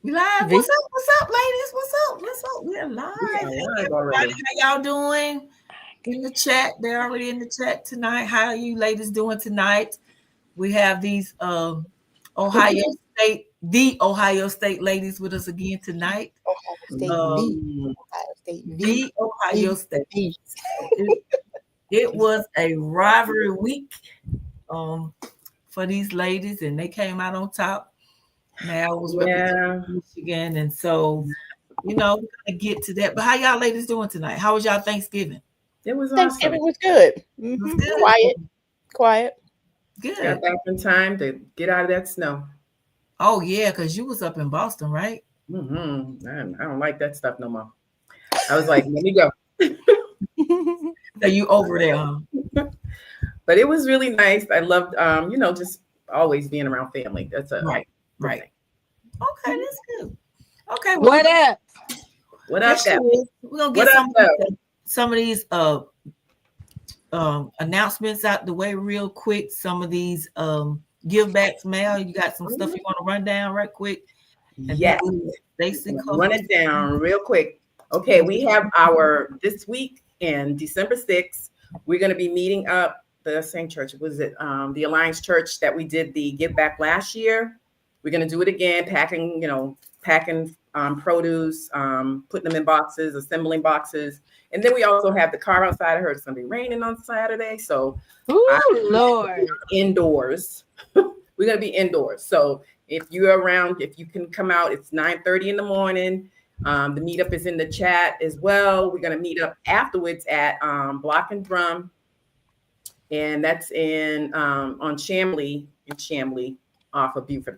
We live. V. What's up? What's up, ladies? What's up? What's up? We're live. We are Hey, live everybody. already. How y'all doing? In the chat. They're already in the chat tonight. How are you ladies doing tonight? We have these Ohio State, the Ohio State ladies with us again tonight. Ohio State V. Mm, Ohio State V. The Ohio V. State. V. It was a rivalry week um, for these ladies, and they came out on top. Mal was representing yeah, Michigan, and so we're gonna get to that. But how y'all ladies doing tonight? How was y'all Thanksgiving? it was awesome. Thanksgiving was good. It was Quiet. Quiet. good. Got Good. back in time to get out of that snow. Oh yeah, because you was up in Boston, right? I don't like that stuff no more. I was like, let me go. So you over there, huh? But it was really nice. I loved, just always being around family. That's a Right, good right. thing. Okay, that's good. Okay, well, What up? What up, yes, Deb? we're gonna What get up, Deb? some of these announcements out the way real quick. Some of these give backs, Mel. You got some stuff you want to run down right quick, and then Yes. we'll basically Run it down real quick. Okay, we have our this week in December 6th. We're going to be meeting up the same church. Was it the Alliance Church that we did the give back last year? We're going to do it again, packing produce, putting them in boxes, assembling boxes. And then we also have the car outside. I heard it's going to be raining on Saturday. So Ooh, Lord. indoors. We're going to be indoors. So if you're around, if you can come out, it's 9:30 in the morning. The meetup is in the chat as well. We're going to meet up afterwards at Block and Drum. And that's on Chamblee off of Buford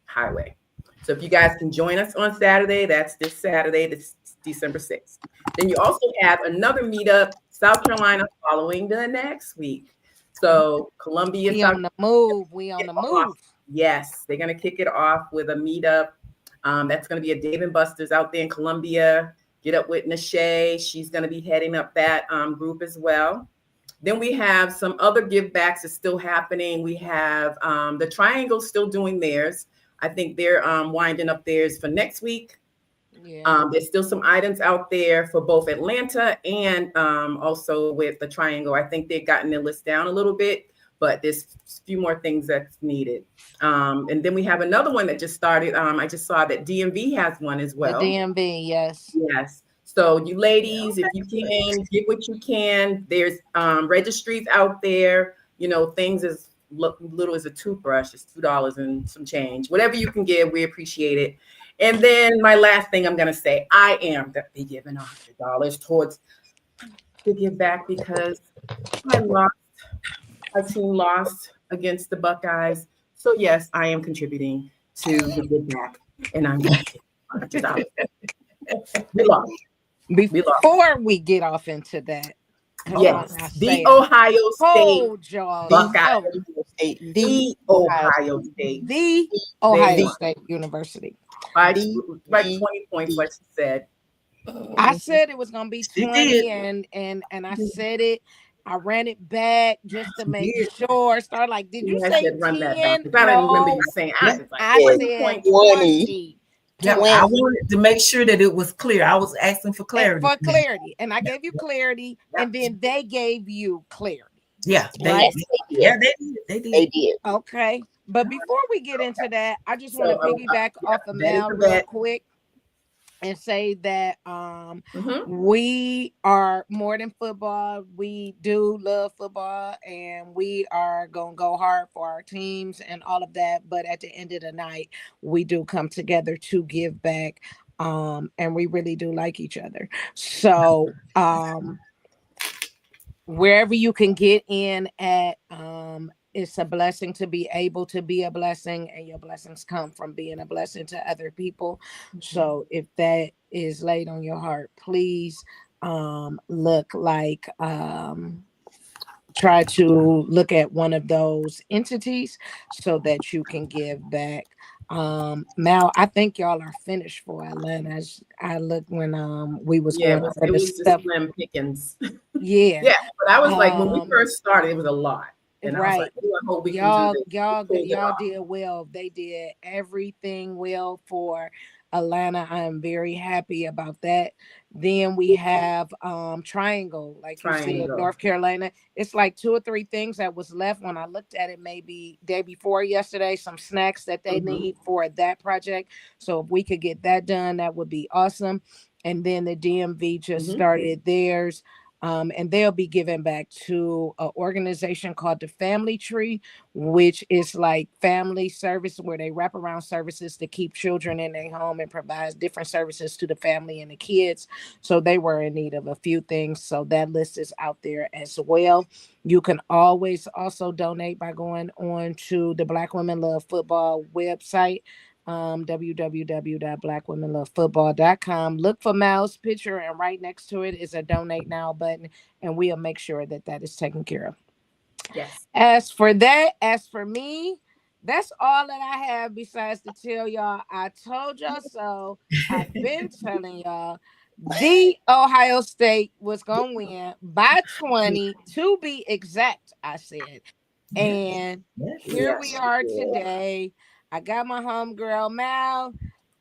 Highway. So if you guys can join us on Saturday, that's this Saturday, this December 6th. Then you also have another meetup, South Carolina, following the next week. So Columbia, We on the move. We on the move. Yes, they're going to kick it off with a meetup. That's going to be a Dave and Buster's out there in Columbia. Get up with Nashay. She's going to be heading up that group as well. Then we have some other give backs that's still happening. We have the Triangle still doing theirs. I think they're winding up theirs for next week. Yeah. There's still some items out there for both Atlanta and also with the Triangle. I think they've gotten their list down a little bit, but there's a few more things that's needed. And then we have another one that just started. I just saw that DMV has one as well. The DMV, yes. Yes. So you ladies, if you can, get what you can. There's registries out there. Things as little as a toothbrush. It's $2 and some change. Whatever you can give, we appreciate it. And then my last thing I'm going to say, I am going to be giving $100 towards to give back because our team lost against the Buckeyes. So yes, I am contributing to the give back, and I'm going to give $100. We lost. Before we get off into that, yes, the Ohio State y'all. Buckeyes. The Ohio State. The Ohio State University. By 20 points, like she said. I said it was gonna be 20, and I said it. I ran it back just to make sure. Start like, did you say 10? Run that back. I don't remember you saying. I said 20. Yeah, I wanted to make sure that it was clear. I was asking for clarity. And I gave you clarity, and then they gave you clarity. Yeah, they did. Okay, but before we get into that, I just want to piggyback off of Mel real quick and say that we are more than football. We do love football, and we are gonna go hard for our teams and all of that. But at the end of the night, we do come together to give back, and we really do like each other. So wherever you can get in at, it's a blessing to be able to be a blessing, and your blessings come from being a blessing to other people. So if that is laid on your heart, please try to look at one of those entities so that you can give back. Mal, I think y'all are finished for Atlanta. I looked when we was going over the stuff. Slim pickings. Yeah. Yeah, but I was like, when we first started, it was a lot. And I was Right. like, oh, I hope we can do this. We pulled it Y'all off. did well. They did everything well for Atlanta. I am very happy about that. Then we have Triangle, like you said, Triangle. North Carolina. It's like 2 or 3 things that was left when I looked at it maybe day before yesterday, some snacks that they need for that project. So if we could get that done, that would be awesome. And then the DMV just started theirs. And they'll be giving back to an organization called the Family Tree, which is like family service where they wrap around services to keep children in their home and provide different services to the family and the kids. So they were in need of a few things. So that list is out there as well. You can always also donate by going on to the Black Women Love Football website, www.blackwomenlovefootball.com. Look for Mal's picture, and right next to it is a donate now button, and we'll make sure that that is taken care of. Yes. As for me, that's all that I have besides to tell y'all I told y'all so. I've been telling y'all the Ohio State was gonna win by 20 to be exact, I said. Yeah. And Yes. here we Yes. are today. I got my homegirl Mal.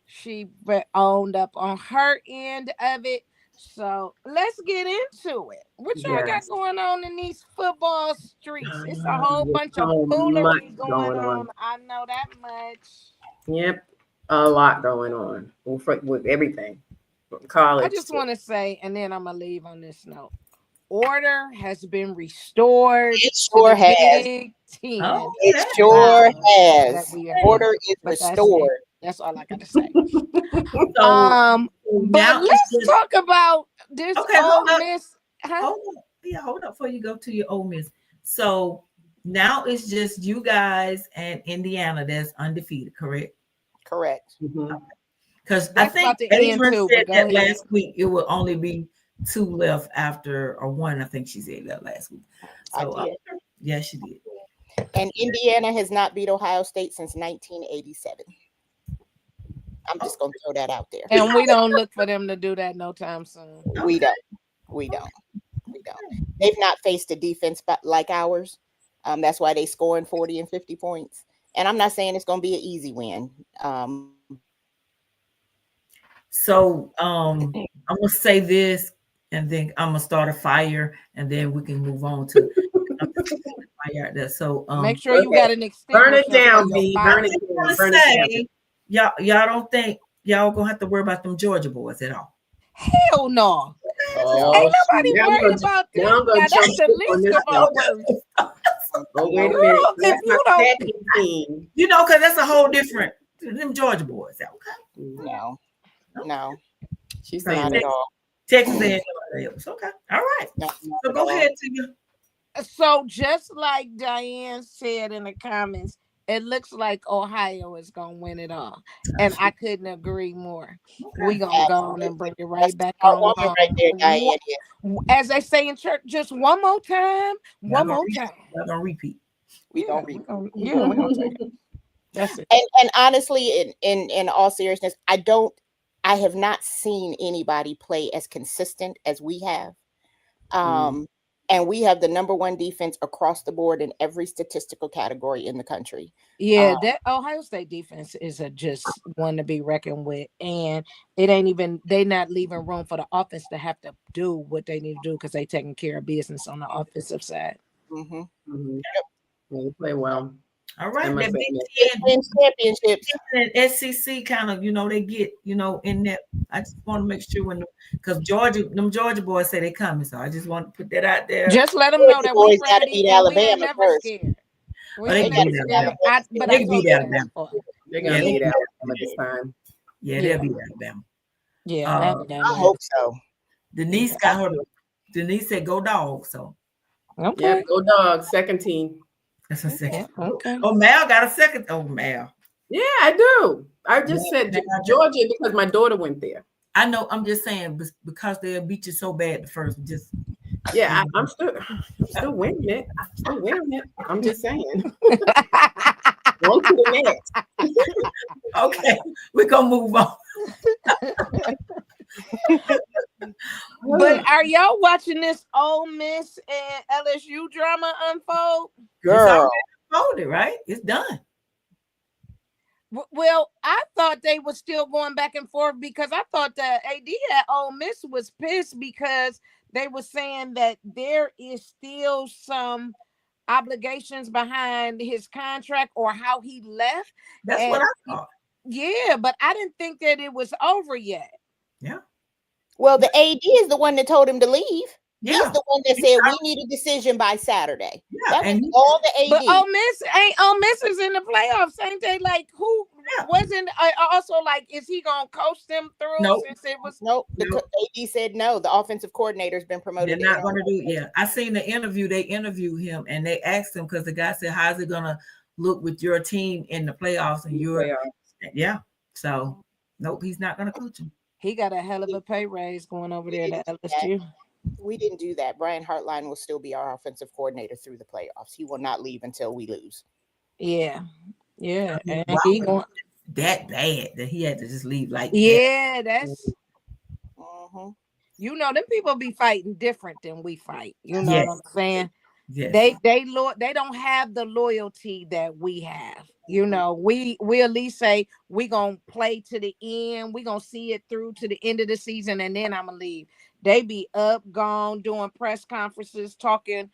She owned up on her end of it. So let's get into it. What y'all got Yes. going on in these football streets? It's a whole There's bunch of so much foolery going going on. on. I know that much. Yep. A lot going on with everything from I college just to want to say, and then I'm going to leave on this note. Order has been restored It to sure the has. Big Oh, Ten. It that's sure Wow. good. That has. we are here. Order is But that's it. restored. That's all I got to say. So But now it's let's just talk about this okay. old Miss. Huh? Hold up. Yeah, hold up before you go to your Ole Miss. So now it's just you guys and Indiana that's undefeated, correct? Correct. Because I That's think about to end Adrian too, said but go that ahead. last week it will only be two left after or one. I think she said that last week. I So did. yeah, she did. And Indiana has not beat Ohio State since 1987. I'm Oh, just going to throw that out there. And we don't look for them to do that no time soon. We okay. don't. We don't. We don't. They've not faced a defense like ours. That's why they scoring 40 and 50 points. And I'm not saying it's going to be an easy win. So I'm gonna say this, and then I'm gonna start a fire, and then we can move on to fire out there. So Make sure you Okay. got an Burn it extinguisher for down, your V. I Burn fire. it just down. want to Burn it down. say, y'all don't think y'all gonna have to worry about them Georgia boys at all. Hell no. Oh, Ain't shoot. nobody Now I'm worried gonna about them. now I'm gonna Now jump that's the ship on least this of one. our worries. Oh, wait a Girl, minute. if That's my you don't, second team. You know, because that's a whole different them Georgia boys. Okay, No, no, She's okay. saying not that. at all. Texas A&M else. Okay, all right. Not So at go all. ahead to you. so just like Diane said in the comments, it looks like Ohio is gonna win it all. And I couldn't agree more. We Okay. gonna go on and bring it That's right the back smart on woman right there, Diane. As they say in church, just one more time, Y'all one gonna more repeat. time. Y'all gonna repeat. We Yeah, gonna read. we're gonna take it. That's it. And honestly, in all seriousness, I have not seen anybody play as consistent as we have. And we have the number one defense across the board in every statistical category in the country. Yeah, that Ohio State defense is just one to be reckoned with, and it ain't even they not leaving room for the offense to have to do what they need to do because they taking care of business on the offensive side. Mm-hmm. You play well. All I right, must that Big admit. They Ten, win championships. and SEC kind of, they get, in that. I just want to make sure because them Georgia boys say they coming, so I just want to put that out there. Just let them know Georgia that we boys got to ready beat and we ain't Alabama never first. scared. We Oh, they ain't can They got never to beat beat scared. Alabama. Alabama. But They I can told beat you that Alabama. before. They're Yeah, gonna they beat can. Alabama this time. Yeah, Yeah, they'll beat Alabama. yeah, I hope so. Denise got her. Denise said, "Go dog." So okay. Yep, go dogs. Second team. that's a Yeah, second. okay. Oh, Mal got a second. Oh, Mal. Yeah, I do. I just Yeah, said Georgia because my daughter went there. I know. I'm just saying because they'll beat you so bad the first. Just Yeah, I'm still winning it. I'm still winning it. I'm just saying. On to the next. okay. We're gonna move on. But are y'all watching this Ole Miss and LSU drama unfold? It's already Girl, folded, right? It's done. Well, I thought they were still going back and forth because I thought that AD at Ole Miss was pissed because they were saying that there is still some obligations behind his contract or how he left. That's what And I thought. yeah, but I didn't think that it was over yet. Yeah. well, the AD is the one that told him to leave. He's Yeah. the one that said we need a decision by Saturday. Yeah. That was And all the But AD. Ole Miss is in the playoffs, ain't they? Like who yeah. wasn't also like is he gonna coach them through Nope. since it was Nope, the Nope. AD said no. The offensive coordinator's been They're promoted. not going to do it. Yeah. I seen the interview. They interviewed him and they asked him because the guy said, how's it going to look with your team in the playoffs? And you're, yeah. So, nope, he's not going to coach him. he got a hell of a pay raise going over there to LSU. We didn't do that. Brian Hartline will still be our offensive coordinator through the playoffs. He will not leave until we lose. Yeah. Yeah. I mean, And wow, he going that bad that he had to just leave like that. yeah, that's Mm-hmm. you know, them people be fighting different than we fight. You know Yes. what I'm saying? Yes. They don't have the loyalty that we have. You know, we at least say we gonna play to the end. We gonna see it through to the end of the season, and then I'm gonna leave. They be up, gone, doing press conferences, talking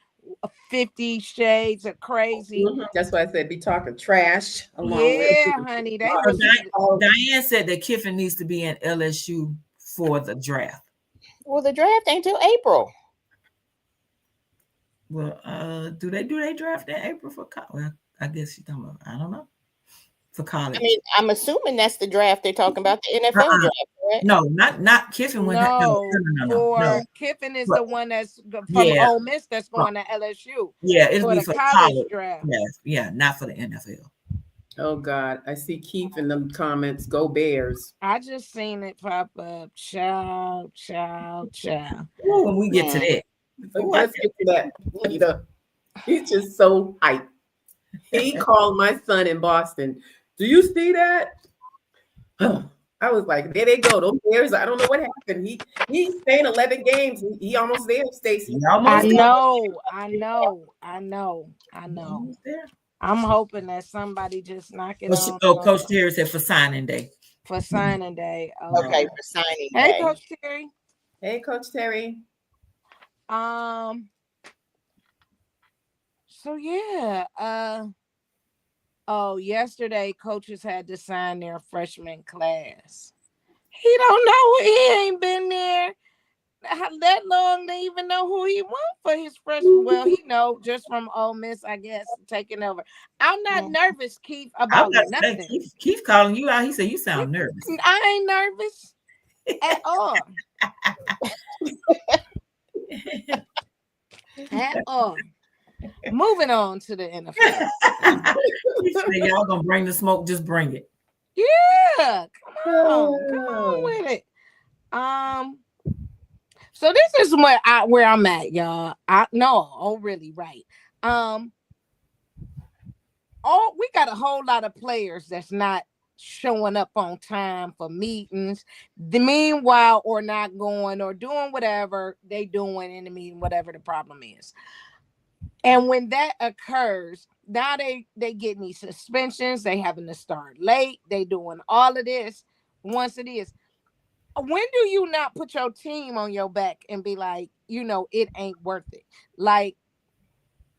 50 shades of crazy. That's why I said be talking trash along Yeah, with honey, they So was Diane said that Kiffin needs to be in LSU for the draft. Well, the draft ain't till April. Well, do they draft in April for college? Well, I guess you're talking about, I don't know, for college. I mean, I'm assuming that's the draft they're talking about, the NFL draft, right? No, not Kiffin. for Kiffin is the one that's from Yeah. Ole Miss that's going to LSU. Yeah, it's for be the for college draft. Yes, yeah, not for the NFL. Oh God, I see Keith in the comments. Go Bears. I just seen it pop up. Child. Ooh, when we get to that. Let's get to that later. He's just so hyped. He called my son in Boston. Do you see that? I was like, there they go. Those Bears. I don't know what happened. He's staying 11 games. He almost there, Stacy. I know. Almost there. I'm hoping that somebody just knock it on. Coach Terry said for signing day. For signing day. Okay, for signing hey, day. Coach Terry. Hey, Coach Terry. So yeah. Yesterday coaches had to sign their freshman class. He don't know. He ain't been there that long to even know who he want for his freshman. Well, he know just from Ole Miss, I guess, taking over. I'm not nervous, Keith, about nothing. Keith calling you out. He said you sound nervous. I ain't nervous at all. At all. Moving on to the NFL. Y'all gonna bring the smoke? Just bring it. Yeah, come on with it. So this is where I'm at, y'all. Really right. We got a whole lot of players that's not showing up on time for meetings. Meanwhile, or not going or doing whatever they doing in the meeting, whatever the problem is. And when that occurs, now they getting these suspensions. They having to start late. They doing all of this. Once it is, when do you not put your team on your back and be like, it ain't worth it? Like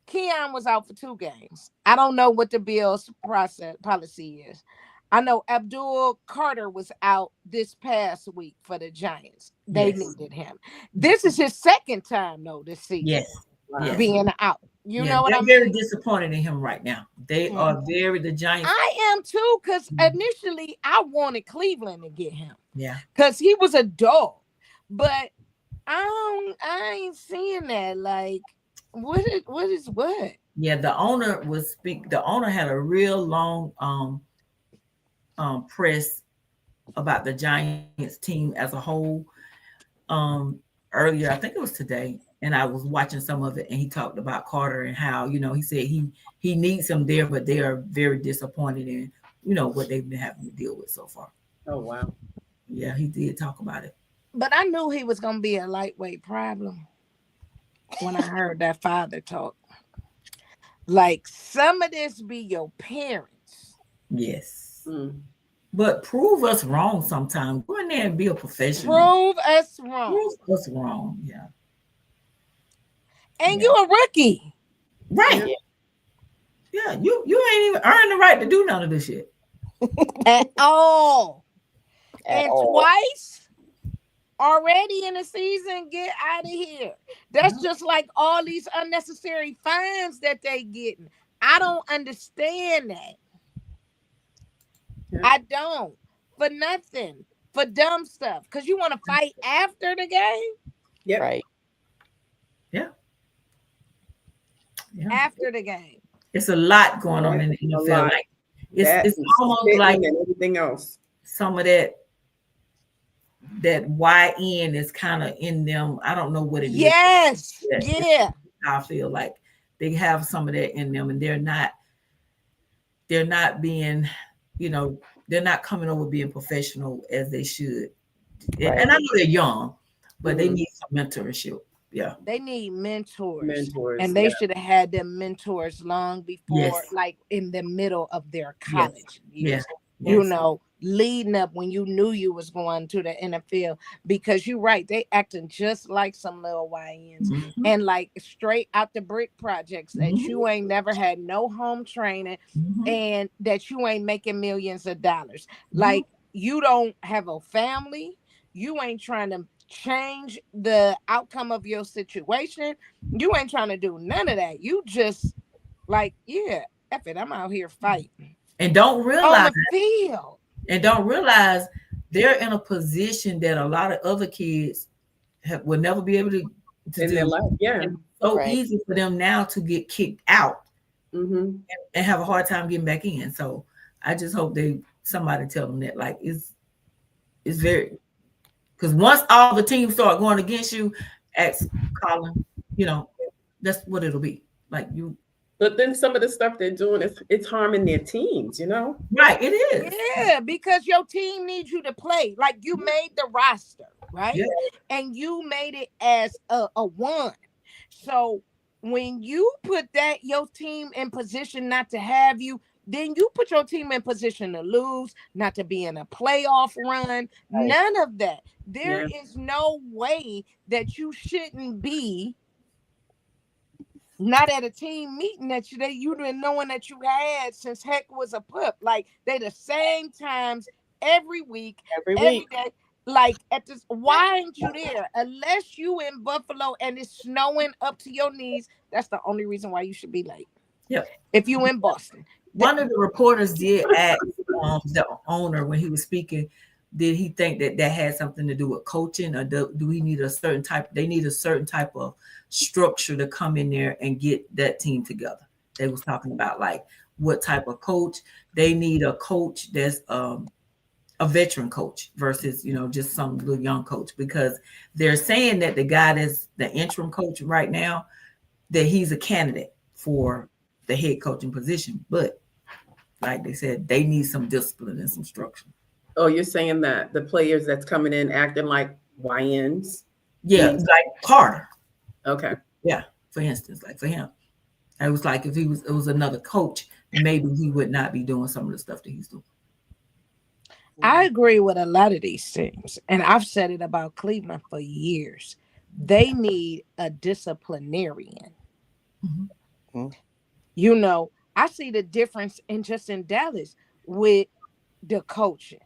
Keon was out for 2 games. I don't know what the Bills policy is. I know Abdul Carter was out this past week for the Giants. They needed him. This is his second time though this season. Yes. Being out. You know what I mean? They're very disappointed in him right now. They are the Giants. I am too, because initially I wanted Cleveland to get him. Yeah. Because he was a dog. But I ain't seeing that. Like, what is what? Yeah, the owner the owner had a real long press about the Giants team as a whole. Earlier, I think it was today. And I was watching some of it, and he talked about Carter and how, he said he needs him there, but they are very disappointed in, what they've been having to deal with so far. Oh, wow. Yeah, he did talk about it. But I knew he was gonna be a lightweight problem when I heard that father talk. Like, some of this be your parents. Yes. Mm. But prove us wrong sometime. Go in there and be a professional. Prove us wrong. Prove us wrong. Yeah. And Yeah. you a rookie Right. Yeah. Yeah. You ain't even earned the right to do none of this shit. at all. At And all. twice already in the season, get out of here. That's just like all these unnecessary fines that they getting. I don't understand that. Yeah. I don't. For nothing. For dumb stuff. Because you want to fight after the game? Yep. Right. Yeah. Yeah. After the game. It's a lot going on Yep. in the A NFL. lot. Like That it's and almost spitting like and everything else. some of that YN is kind of in them. I don't know what it is. Yes. It's Yeah. I feel like they have some of that in them, and they're not being, they're not coming over being professional as they should. Right. And I know they're young, but they Mhm. need some mentorship. Yeah. They need mentors. Mentors. And they Yeah. should have had them mentors long before, Yes. like in the middle of their Yes. college years. Yeah. You Yes. know, leading up when you knew you was going to the NFL, because you're right, they acting just like some little YNs, Mhm. and like straight out the brick projects that Mhm. you ain't never had no home training, Mhm. and that you ain't making millions of dollars. Mhm. Like, you don't have a family, you ain't trying to change the outcome of your situation, you ain't trying to do none of that. You just like, yeah, F it, I'm out here fighting And don't on realize the field. they're in a position that a lot of other kids will never be able to In their do. life. Yeah. And it's so Right. easy for them now to get kicked out Mm-hmm. and have a hard time getting back in. So I just hope somebody tell them that, like, it's very, because once all the teams start going against you, ask Colin, that's what it'll be. Like, you, But then some of the stuff they're doing it's harming their teams, you know? right, it is. Yeah, because your team needs you to play. Like, you made the roster, right? Yeah. And you made it as a one. So when you put your team in position not to have you, then you put your team in position to lose, not to be in a playoff run, none of that. There Yeah. is no way that you shouldn't be not at a team meeting that you been knowing that you had since heck was a pup. Like, they the same times every week, Every every week. day. Like, at this, why ain't you there? Unless you in Buffalo and it's snowing up to your knees, that's the only reason why you should be late. Yep. If you in Boston. One of the reporters did ask the owner when he was speaking, did he think that had something to do with coaching, or do we need they need a certain type of structure to come in there and get that team together. They was talking about, like, what type of coach. They need a coach that's a veteran coach versus, just some little young coach, because they're saying that the guy that's the interim coach right now, that he's a candidate for the head coaching position. But like they said, they need some discipline and some structure. Oh, you're saying that the players that's coming in acting like YNs? Yeah, like Carter. Okay. Yeah, for instance, like for him. It was like if it was another coach, maybe he would not be doing some of the stuff that he's doing. I agree with a lot of these things. And I've said it about Cleveland for years. They need a disciplinarian. Mm-hmm. I see the difference in Dallas with the coaching.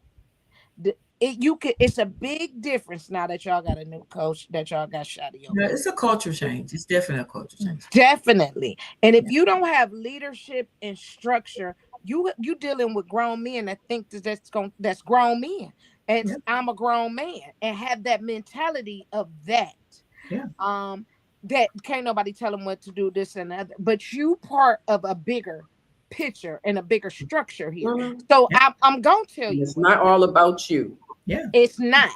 It's a big difference now that y'all got a new coach, that y'all got Shadi over. Yeah, it's a culture change. It's definitely a culture change. Definitely. And if you don't have leadership and structure, you dealing with grown men that think that's grown men. And I'm a grown man, and have that mentality of that. Yeah. That can't nobody tell them what to do, this and that. But you part of a bigger picture and a bigger structure here. Mm-hmm. So I'm gonna tell you, it's not all about you. Yeah, it's not.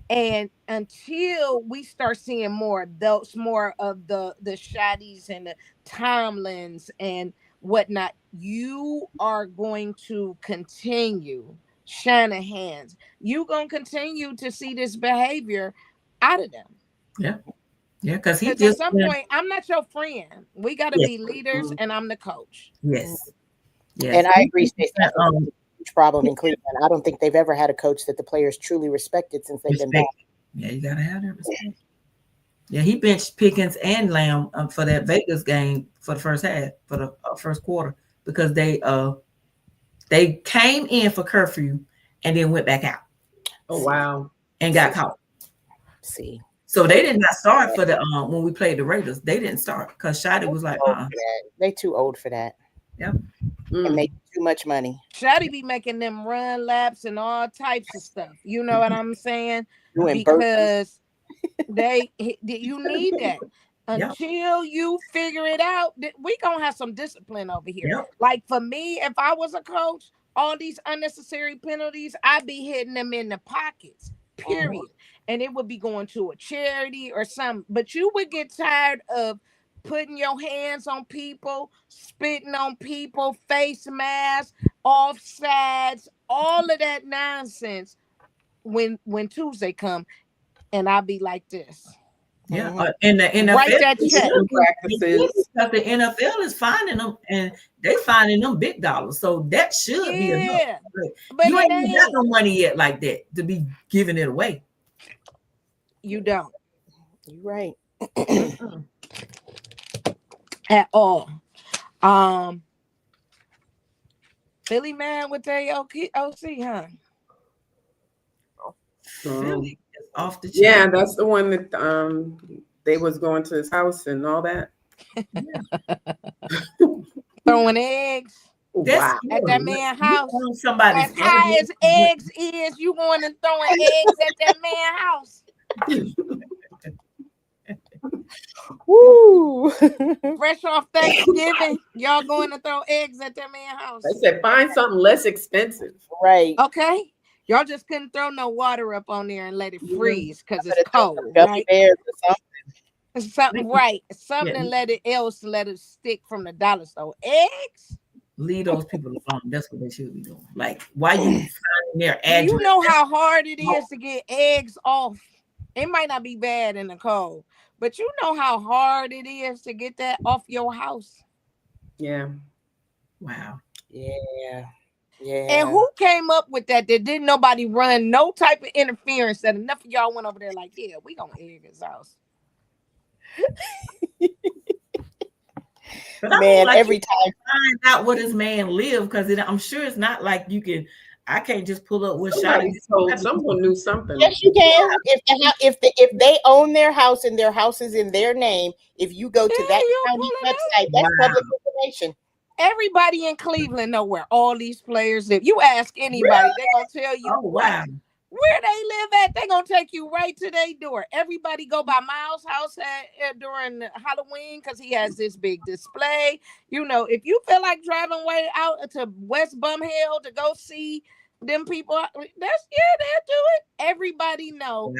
And until we start seeing more of the Shaddies and the Tomlins and whatnot, you are going to continue Shanahan's. You gonna continue to see this behavior out of them. Yeah. Yeah, because he Because at just some point, I'm not your friend. We got to yes, be leaders, and I'm the coach. yes, yes. And I He agree, just, Stacey. I think that's um, a huge problem in Cleveland. I don't think they've ever had a coach that the players truly respected since they've been back. respect. Yeah, you gotta have that respect. Yeah, he benched Pickens and Lamb for that Vegas game for the first half, for the first quarter, because they came in for curfew and then went back out Oh wow. and got caught. See, So they did not start for the when we played the Raiders. They didn't start because Shotty was like, they too old for that. Yep. And make too much money. Shotty be making them run laps and all types of stuff. You know what I'm saying? Doing Because you need that. Until you figure it out, we gonna have some discipline over here. Yep. Like for me, if I was a coach, all these unnecessary penalties, I'd be hitting them in the pockets. Period. And it would be going to a charity or something. But you would get tired of putting your hands on people, spitting on people, face masks, offsides, all of that nonsense when Tuesday come, and I'll be like this. Yeah, and the NFL Write that check. Practices. Because the NFL is finding them, and they finding them big dollars. So that should be enough. But you ain't even got no money yet like that to be giving it away. You don't. You're right. At all. Philly man with their OC, huh? Philly is off the chain. Yeah, that's the one that they was going to his house and all that. Throwing eggs. Wow. At that man's house. Somebody's as high as eggs is, you going and throwing eggs at that man's house. Woo! Fresh off Thanksgiving, y'all going to throw eggs at that man's house. I said find something less expensive. Right. Okay. Y'all just couldn't throw no water up on there and let it freeze because it's cold. Right? Bears or something, right? Something let it stick from the dollar store. Eggs. Leave those people alone. That's what they should be doing. Like, why you finding their address? You know how hard it is to get eggs off. It might not be bad in the cold, but you know how hard it is to get that off your house. Yeah. Wow. Yeah. Yeah. And who came up with that? That didn't nobody run no type of interference that enough of y'all went over there like, yeah, we gonna egg his house. But man, like every time find out where this man live, because I'm sure it's not like you can. I can't just pull up what shot. Someone knew something. Yes, you can. If they own their house and their house is in their name, if you go to that county website, that's public information. Everybody in Cleveland know where all these players live. You ask anybody, they're gonna tell you where they live at. They're gonna take you right to their door. Everybody go by Miles' house during Halloween because he has this big display. You know, if you feel like driving way out to West Bumhill to go see them people, they'll do it. Everybody know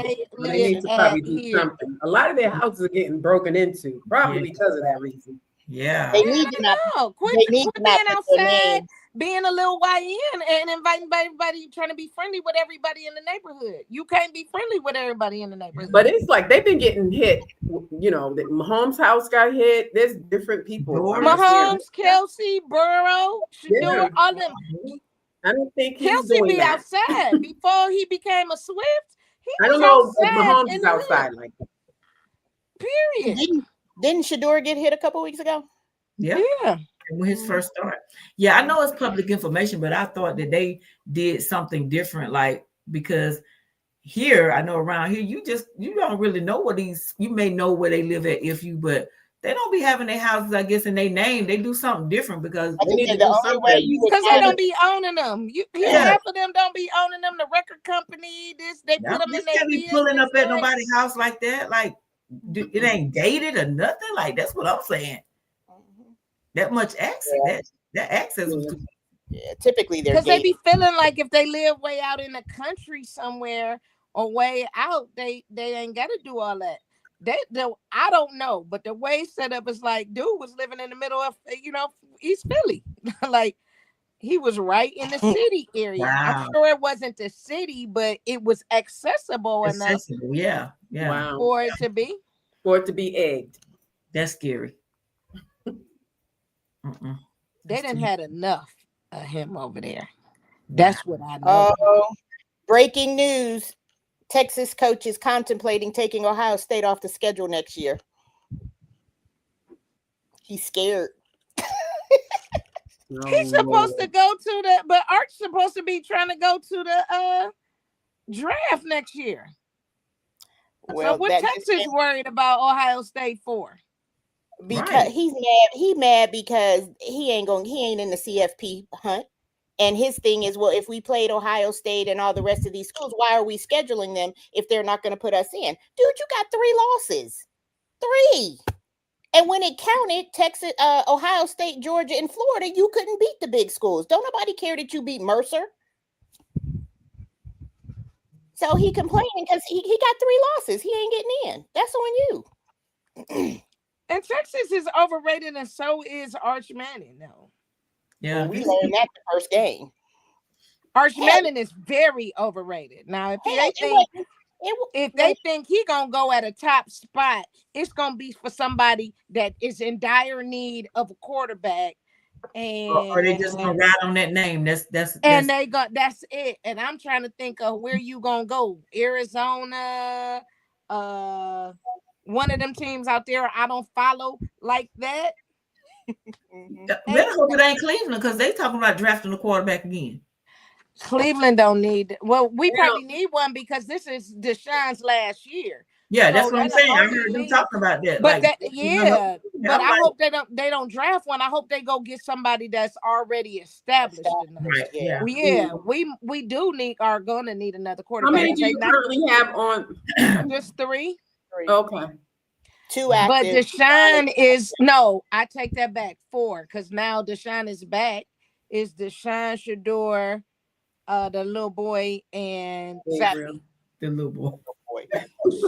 they need to probably do something. A lot of their houses are getting broken into, probably because of that reason. Yeah, they need to not. Quit being outside, being a little YN, and inviting everybody, trying to be friendly with everybody in the neighborhood. You can't be friendly with everybody in the neighborhood. But it's like they've been getting hit. You know, Mahomes' house got hit. There's different people. Mahomes, Kelsey, Burrow, Shador, all them. I don't think Kelsey be outside before he became a Swift. I don't know if Mahomes is outside like that. Period. Didn't Shador get hit a couple weeks ago? Yeah. When his first start. Yeah, I know it's public information, but I thought that they did something different, like because here, I know around here, you don't really know where you may know where they live at but they don't be having their houses, I guess, in their name. They do something different because they don't be owning them. Half of them don't be owning them. The record company, they put them in their business. Pulling up at nobody's house like that, like it ain't gated or nothing. Like that's what I'm saying. That much access, that access was too. Yeah, typically because they be feeling like if they live way out in the country somewhere or way out, they ain't got to do all that. I don't know, but the way set up is like dude was living in the middle of East Philly, like He was right in the city area. I'm Wow. sure it wasn't the city, but it was accessible enough Accessible. Yeah. Yeah. Wow. for it to be. For it to be egged. That's scary. Mm-mm. They That's didn't too had enough of him over there. That's what I know. Oh, breaking news. Texas coach is contemplating taking Ohio State off the schedule next year. He's scared. He's supposed to go to the, but Art's supposed to be trying to go to the draft next year. Well, so what that Texas worried about Ohio State for? because Right. he's mad. He mad because he ain't in the CFP hunt. And his thing is, well, if we played Ohio State and all the rest of these schools, why are we scheduling them if they're not going to put us in? Dude, you got 3 losses. 3. And when it counted, Texas, Ohio State, Georgia, and Florida, you couldn't beat the big schools. Don't nobody care that you beat Mercer. So he complaining because he got 3 losses. He ain't getting in. That's on you. And Texas is overrated, and so is Arch Manning. No, Yeah. Well, we learned that the first game. Arch Manning is very overrated. Now, if they think he gonna go at a top spot, it's gonna be for somebody that is in dire need of a quarterback, Or they just gonna ride on that name. That's that's it. And I'm trying to think of where you gonna go. Arizona, one of them teams out there I don't follow like that. Better hope it ain't Cleveland, because they talking about drafting a quarterback again. Cleveland don't need. Well, we probably need one because this is Deshaun's last year. Yeah, that's what I'm saying. I heard them talking about that. But like, but I hope they don't draft one. I hope they go get somebody that's already established enough. Right. Yeah. We do are gonna need another quarterback. How many do you currently have on? Just 3. Okay. 2 active. But Deshaun is I take that back. 4, because now Deshaun is back. Is Deshaun Shador, the little boy, and Zappy. The little boy.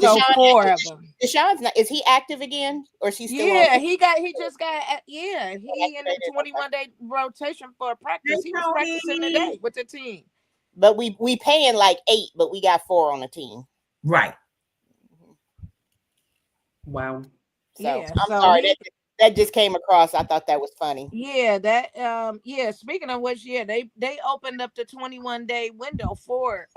So 4 of them. Deshaun's not. Is he active again, or is he still? He just got. He in the 21-day rotation for practice. He was practicing today with the team. But we paying like 8, but we got 4 on the team. Right. Wow. So I'm sorry that just came across. I thought that was funny. Yeah, that speaking of which, they opened up the 21-day window for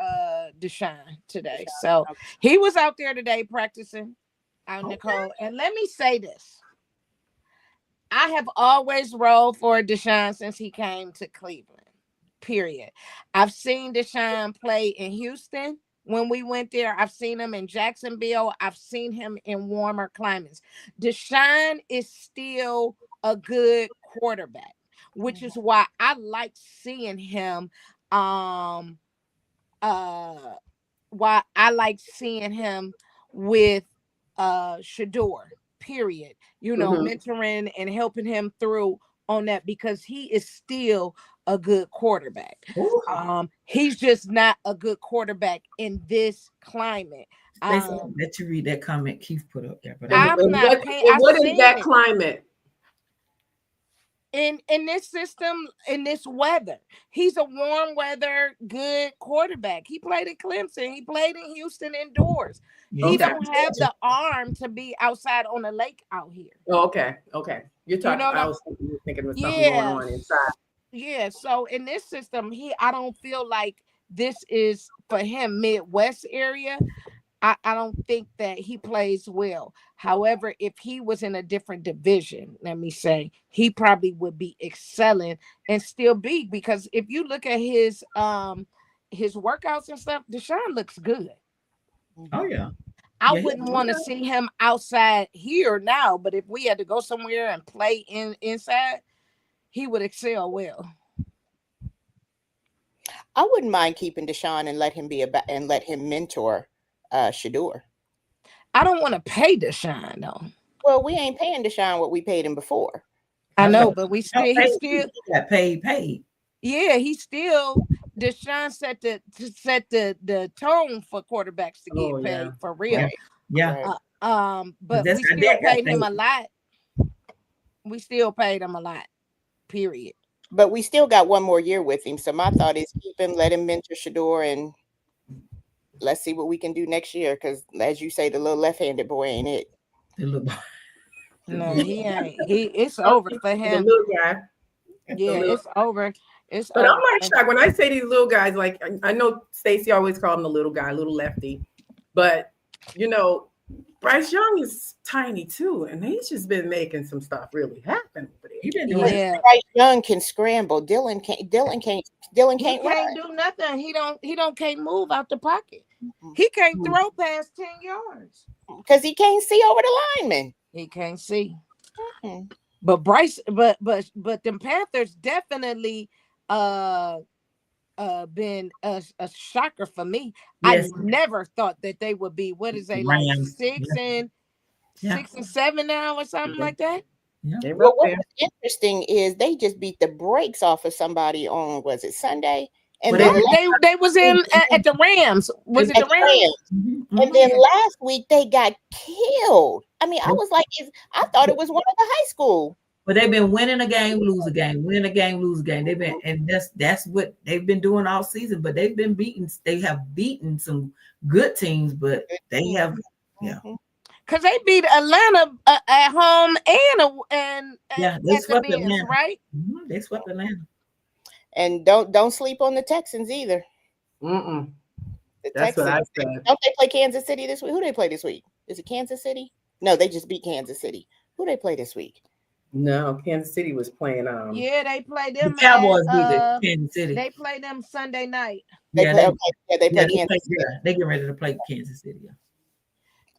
Deshaun today. So he was out there today practicing out in the cold. And let me say this. I have always rolled for Deshaun since he came to Cleveland. Period. I've seen Deshaun play in Houston. When we went there, I've seen him in Jacksonville. I've seen him in warmer climates. Deshaun is still a good quarterback, which is why I like seeing him. Why I like seeing him with Shador. Period. Mentoring and helping him through on that, because he is still a good quarterback. He's just not a good quarterback in this climate. Let you read that comment Keith put up there. But I'm not paying. What is that climate? In this system, in this weather, he's a warm weather good quarterback. He played in Clemson. He played in Houston indoors. He don't have the arm to be outside on the lake out here. Oh, okay. You're talking. I was thinking of something going on inside. Yeah. So in this system, I don't feel like this is for him. Midwest area, I don't think that he plays well. However, if he was in a different division, let me say, he probably would be excelling and still be, because if you look at his workouts and stuff, Deshaun looks good. Oh yeah. I wouldn't want to see him outside here now, but if we had to go somewhere and play inside, he would excel well. I wouldn't mind keeping Deshaun and let him mentor Shador. I don't want to pay Deshaun though. Well, we ain't paying Deshaun what we paid him before. I know, but he still got paid. Yeah, Deshaun set the tone for quarterbacks to get paid for real. Yeah. But we still paid him a lot. We still paid him a lot. Period. But we still got one more year with him. So my thought is keep him, let him mentor Shador, and let's see what we can do next year. Because as you say, the little left-handed boy ain't it. The little No, boy. he ain't. It's Oh, over for the him. little guy. The Yeah, little, it's over. It's but I'm over. not shocked when I say these little guys. Like I know Stacey always called him the little guy, little lefty, but you know, Bryce Young is tiny too, and he's just been making some stuff really happen over He there. been doing it. Yeah. Bryce Young can scramble. Dylan can't. Dylan He can't run. can't do nothing. He don't can't move out the pocket. He can't throw past 10 yards. Because he can't see over the lineman. He can't see. Mm-hmm. But Bryce, but them Panthers definitely been a shocker for me. Yes, I never thought that they would be, what is they like Rams. six and Yeah. 6 and 7 now or something like that? Yeah. They're Well, up what there. was interesting is they just beat the brakes off of somebody on, was it Sunday? And Well, then They was in at the Rams. Was it at the the Rams? Rams. Mhm, And mhm. then last week they got killed. I mean, I was like, I thought it was one of the high school. But they've been winning a game, lose a game, win a game, lose a game. They've been, and that's what they've been doing all season. But they've been beaten. They have beaten some good teams, but they have, yeah, Because they beat Atlanta at home and yeah. They at the swept Benz, Atlanta. right? They swept Atlanta. And don't sleep on the Texans either. Mm-mm. The That's what I Texans, said. don't they play Kansas City this week? Who they play this week? Is it Kansas City? No, they just beat Kansas City. Who they play this week? No, Kansas City was playing. Yeah, they play The them Cowboys beat the at Kansas City. they play them Sunday night. They Yeah, play. they, Okay, yeah, they play yeah, Kansas City. yeah, they get ready to play Kansas City. Yeah.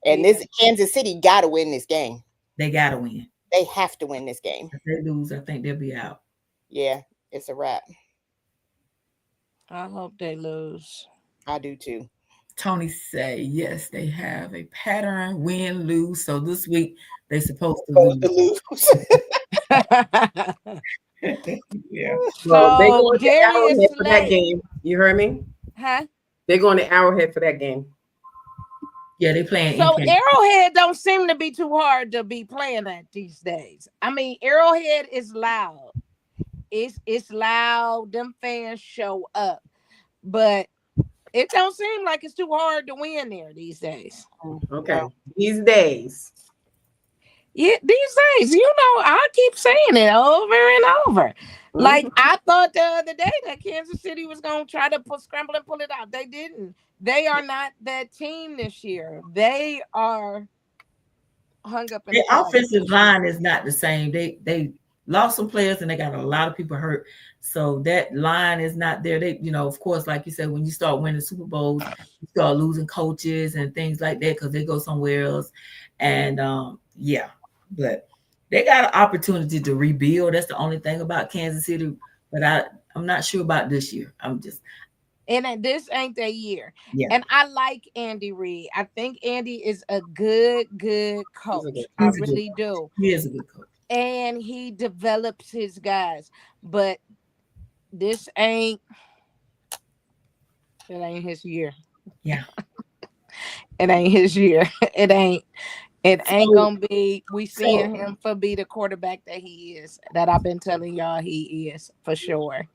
And Yeah. this Kansas City got to win this game. They gotta win. They have to win this game. If they lose, I think they'll be out. Yeah, it's a wrap. I hope they lose. I do too. Tony say yes, they have a pattern, win, lose. So this week they supposed to Supposed to lose. lose. Yeah. Well, they So going to Darius Arrowhead for that Slay, game. You heard me? huh? They're going to Arrowhead for that game. Yeah, they playing So in Kansas. Arrowhead don't seem to be too hard to be playing at these days. I mean, Arrowhead is loud. It's loud. Them fans show up, but it don't seem like it's too hard to win there these days. Okay. These days. Yeah, these days, I keep saying it over and over. Like I thought the other day that Kansas City was gonna try to scramble and pull it out. They didn't. They are not that team this year. They are hung up in The the closet. offensive line is not the same. They lost some players and they got a lot of people hurt. So that line is not there. They, of course, like you said, when you start winning Super Bowls, you start losing coaches and things like that because they go somewhere else. And yeah, but they got an opportunity to rebuild. That's the only thing about Kansas City. But I'm not sure about this year. And this ain't their year. Yeah. And I like Andy Reid. I think Andy is a good coach. I really do. He is a good coach. And he develops his guys. But this ain't his year. Yeah. It ain't his year. It ain't gonna be. We seeing him for be the quarterback that he is. That I've been telling y'all he is for sure.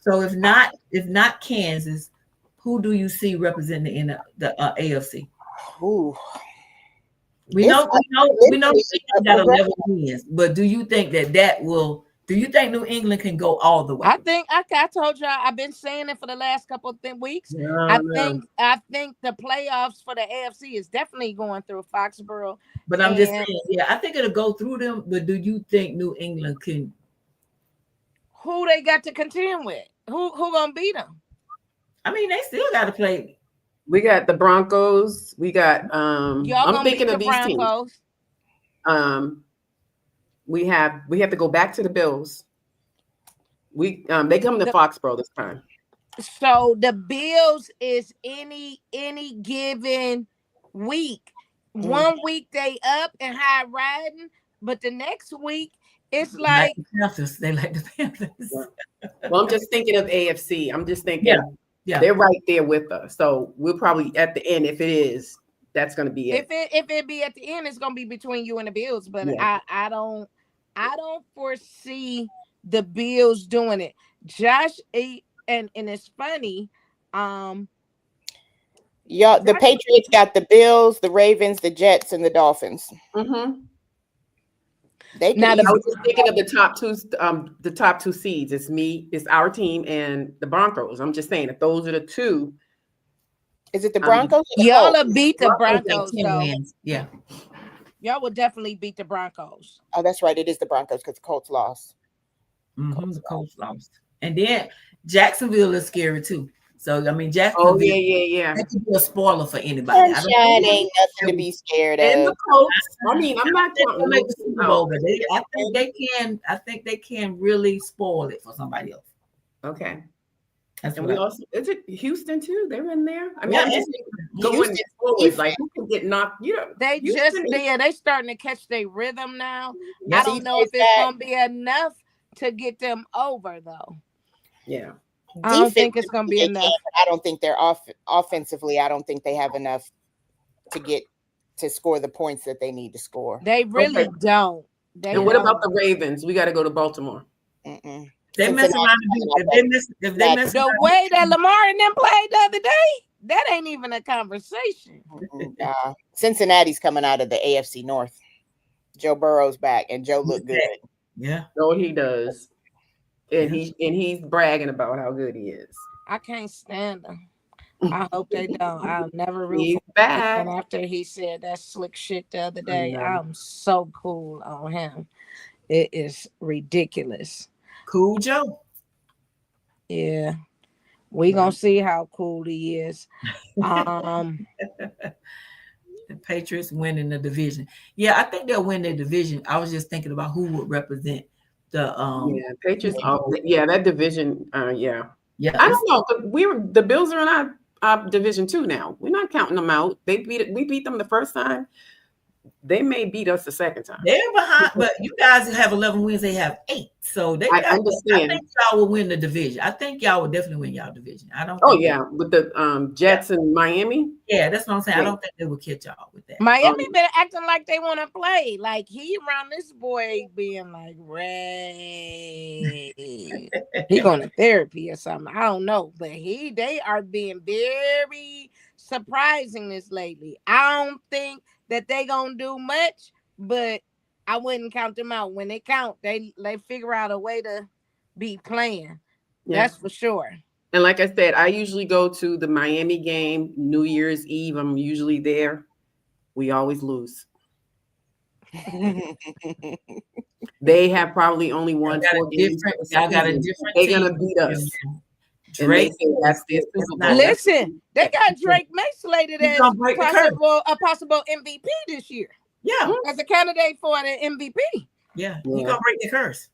So if not Kansas, who do you see representing in the AFC? Ooh. We know they got 11 wins, but do you think that will? Do you think New England can go all the way? I think I told y'all I've been saying it for the last couple of weeks. I think the playoffs for the AFC is definitely going through Foxborough. But I'm just saying, yeah, I think it'll go through them. But do you think New England can? Who they got to contend with? Who gonna beat them? I mean, they still got to play. We got the Broncos. We got Y'all I'm gonna thinking beat of the these Broncos. teams. We have to go back to the Bills. They come to Foxborough this time. So the Bills is any given week. One week they up and high riding, but the next week it's like the Panthers. They like the Panthers. Well, I'm just thinking of AFC. I'm just thinking, yeah, they're right there with us. So we'll probably at the end, if it is, that's going to be it. If it be at the end, it's gonna be between you and the Bills. But I don't foresee the Bills doing it. Josh, and it's funny. Y'all, the Patriots got the Bills, the Ravens, the Jets, and the Dolphins. They can Now I the was just thinking of the top two seeds. It's our team and the Broncos. I'm just saying if those are the two. Is it the Broncos or the y'all Colts? will beat the Broncos Broncos got 10 though. wins. Yeah. Y'all will definitely beat the Broncos. Oh, that's right. It is the Broncos because the Colts lost. The Colts lost. And then Jacksonville is scary too. So I mean Oh Jacksonville yeah. that could be a spoiler for anybody. I don't Sunshine think ain't nothing to be scared And the of. Colts. I mean, I'm not they'll counting make those the two Super out. Bowl, but I think they can really spoil it for somebody else. Okay. That's And what we also is it Houston too? They're in there. I mean, Yeah, I'm just going Houston forward. defense. Like who can get knocked? They Houston is- they starting to catch their rhythm now. Yeah. I don't know if CJ's it's back. gonna be enough to get them over though. Yeah. I don't think it's gonna be Defensively, they enough. can, but I don't think they're offensively. I don't think they have enough to score the points that they need to score. They really Okay. don't. They And what don't. about the Ravens? We got to go to Baltimore. Mm-mm. They mess Cincinnati around coming if out they mess The around. way that Lamar and them played the other day, that ain't even a conversation. Cincinnati's coming out of the AFC North. Joe Burrow's back, and Joe looked good. Yeah. Oh, he does. And Yeah. he's bragging about how good he is. I can't stand them. I hope they don't. I'll never root He's for him back. again after he said that slick shit the other I day. know. I'm so cool on him. It is ridiculous. Cool Joe. Yeah. We gonna see how cool he is. The Patriots winning the division. Yeah, I think they'll win their division. I was just thinking about who would represent the Patriots. Super Bowl. That division. Yeah. Yeah, I don't know. But the Bills are in our division too now. We're not counting them out. We beat them the first time. They may beat us the second time. they're behind, but you guys have 11 wins. They have 8, so I understand. I think y'all will win the division. I think y'all will definitely win y'all division. I don't. Oh yeah, with the Jets and Miami. Yeah, that's what I'm saying. Yeah. I don't think they will catch y'all with that. Miami been acting like they want to play. Like he around this boy being like, Ray, he going to therapy or something. I don't know, but they are being very surprising this lately. I don't think that they gonna do much, but I wouldn't count them out. When they count, they figure out a way to be playing. Yeah. That's for sure. And like I said, I usually go to the Miami game New Year's Eve. I'm usually there. We always lose. They have probably only won 4 games. Y'all got a different They're team. gonna beat us. Drake, that's their Super Bowl. Listen, they got Drake May slated as gonna break the a possible MVP this year. Yeah, As a candidate for the MVP. yeah, he gonna break the curse.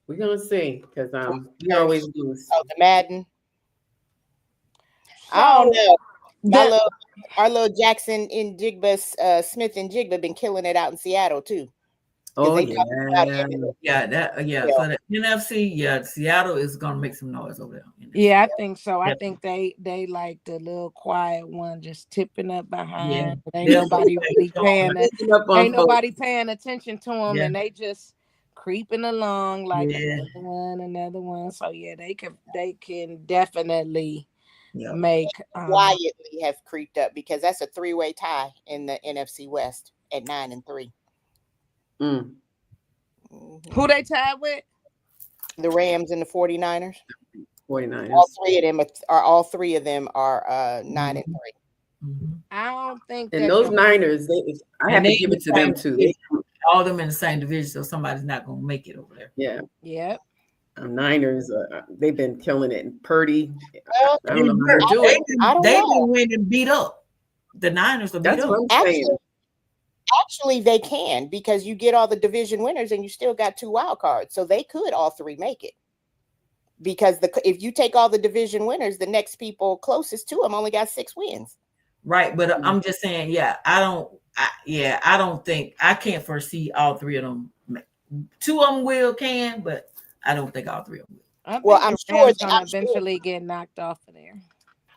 We're gonna see because we always lose. Oh, the Madden. I don't know. Our little Jackson in Jigba, Smith and Jigba been killing it out in Seattle too. Oh they yeah, For the NFC, Seattle is gonna make some noise over there. Yeah, I think so. I think they like the little quiet one just tipping up behind. Yeah. Ain't nobody really paying attention to them, and they just creeping along like another one. So yeah, they can definitely make quietly have creeped up because that's a 3-way tie in the NFC West at 9-3. Who they tied with? The Rams and the 49ers. 49ers. All three of them are 9-3. I don't think. And those Niners, I have to give it to them too. All of them in the same division, so somebody's not gonna make it over there. Yeah. Yep. Niners, they've been killing it. And Purdy, Well, I don't know how to do it. They've been winning beat up. The Niners are beat That's up. what I'm saying. Actually, they can because you get all the division winners and you still got 2 wild cards. So they could all 3 make it. Because if you take all the division winners, the next people closest to them only got 6 wins. Right, but I'm just saying, I don't think I can't foresee all 3 of them. 2 of them can, but I don't think all 3 of them will. I'm sure they're gonna eventually get knocked off of there.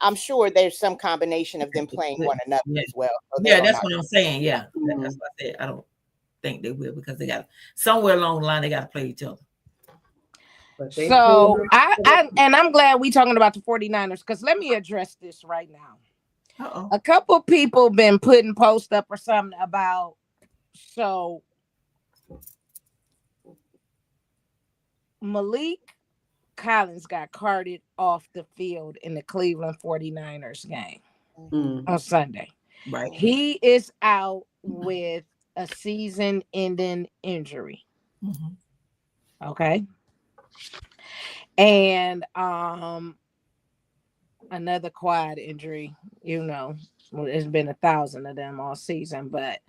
I'm sure there's some combination of them playing one another as well. So that's what I'm saying. Yeah, that's what I said. I don't think they will because they got somewhere along the line they got to play each other. But they pulled So I'm glad we talking about the 49ers, because let me address this right now. Uh-oh. A couple people been putting post up or something about, so Malik Collins got carted off the field in the Cleveland 49ers game on Sunday. Right. He is out with a season-ending injury. Okay. And another quad injury, well, there's been 1,000 of them all season, but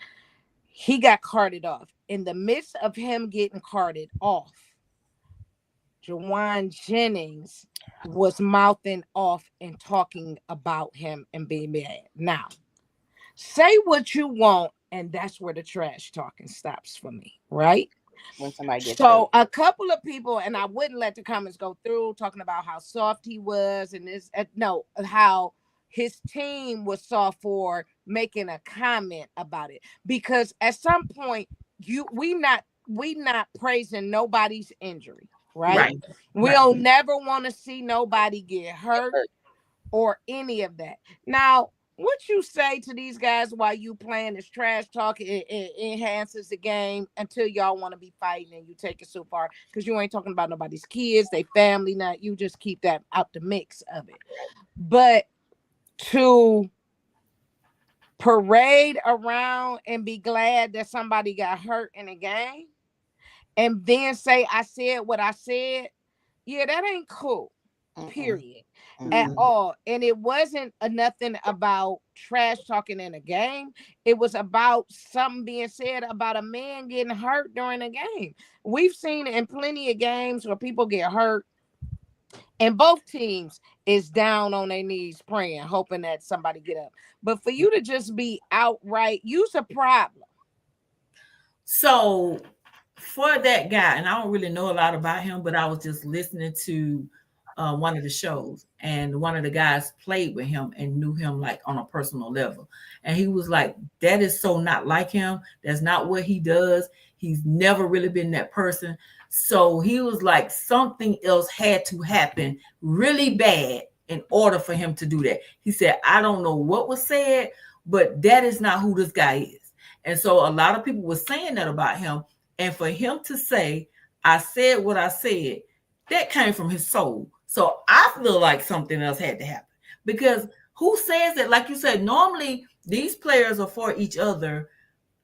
he got carted off. In the midst of him getting carted off, Jawan Jennings was mouthing off and talking about him and being mad. Now, say what you want, and that's where the trash talking stops for me, right? When somebody gets So hurt. a couple of people, and I wouldn't let the comments go through, talking about how soft he was, and how his team was soft for making a comment about it. Because at some point, we not praising nobody's injury, right? Right. We'll never want to see nobody get hurt or any of that. Now, what you say to these guys while you playing this trash talk, it enhances the game until y'all want to be fighting and you take it so far, because you ain't talking about nobody's kids, they family, not you, just keep that out the mix of it. But to parade around and be glad that somebody got hurt in a game and then say, I said what I said, yeah, that ain't cool. Period. At all. And it wasn't nothing about trash talking in a game. It was about something being said about a man getting hurt during a game. We've seen it in plenty of games where people get hurt and both teams is down on their knees praying, hoping that somebody get up. But for you to just be outright, you's a problem. So for that guy, and I don't really know a lot about him, but I was just listening to one of the shows, and one of the guys played with him and knew him like on a personal level. And he was like, that is so not like him. That's not what he does. He's never really been that person. So he was like, something else had to happen really bad in order for him to do that. He said, I don't know what was said, but that is not who this guy is. And so a lot of people were saying that about him. And for him to say, I said what I said, that came from his soul. So I feel like something else had to happen, because who says that? Like you said, normally these players are for each other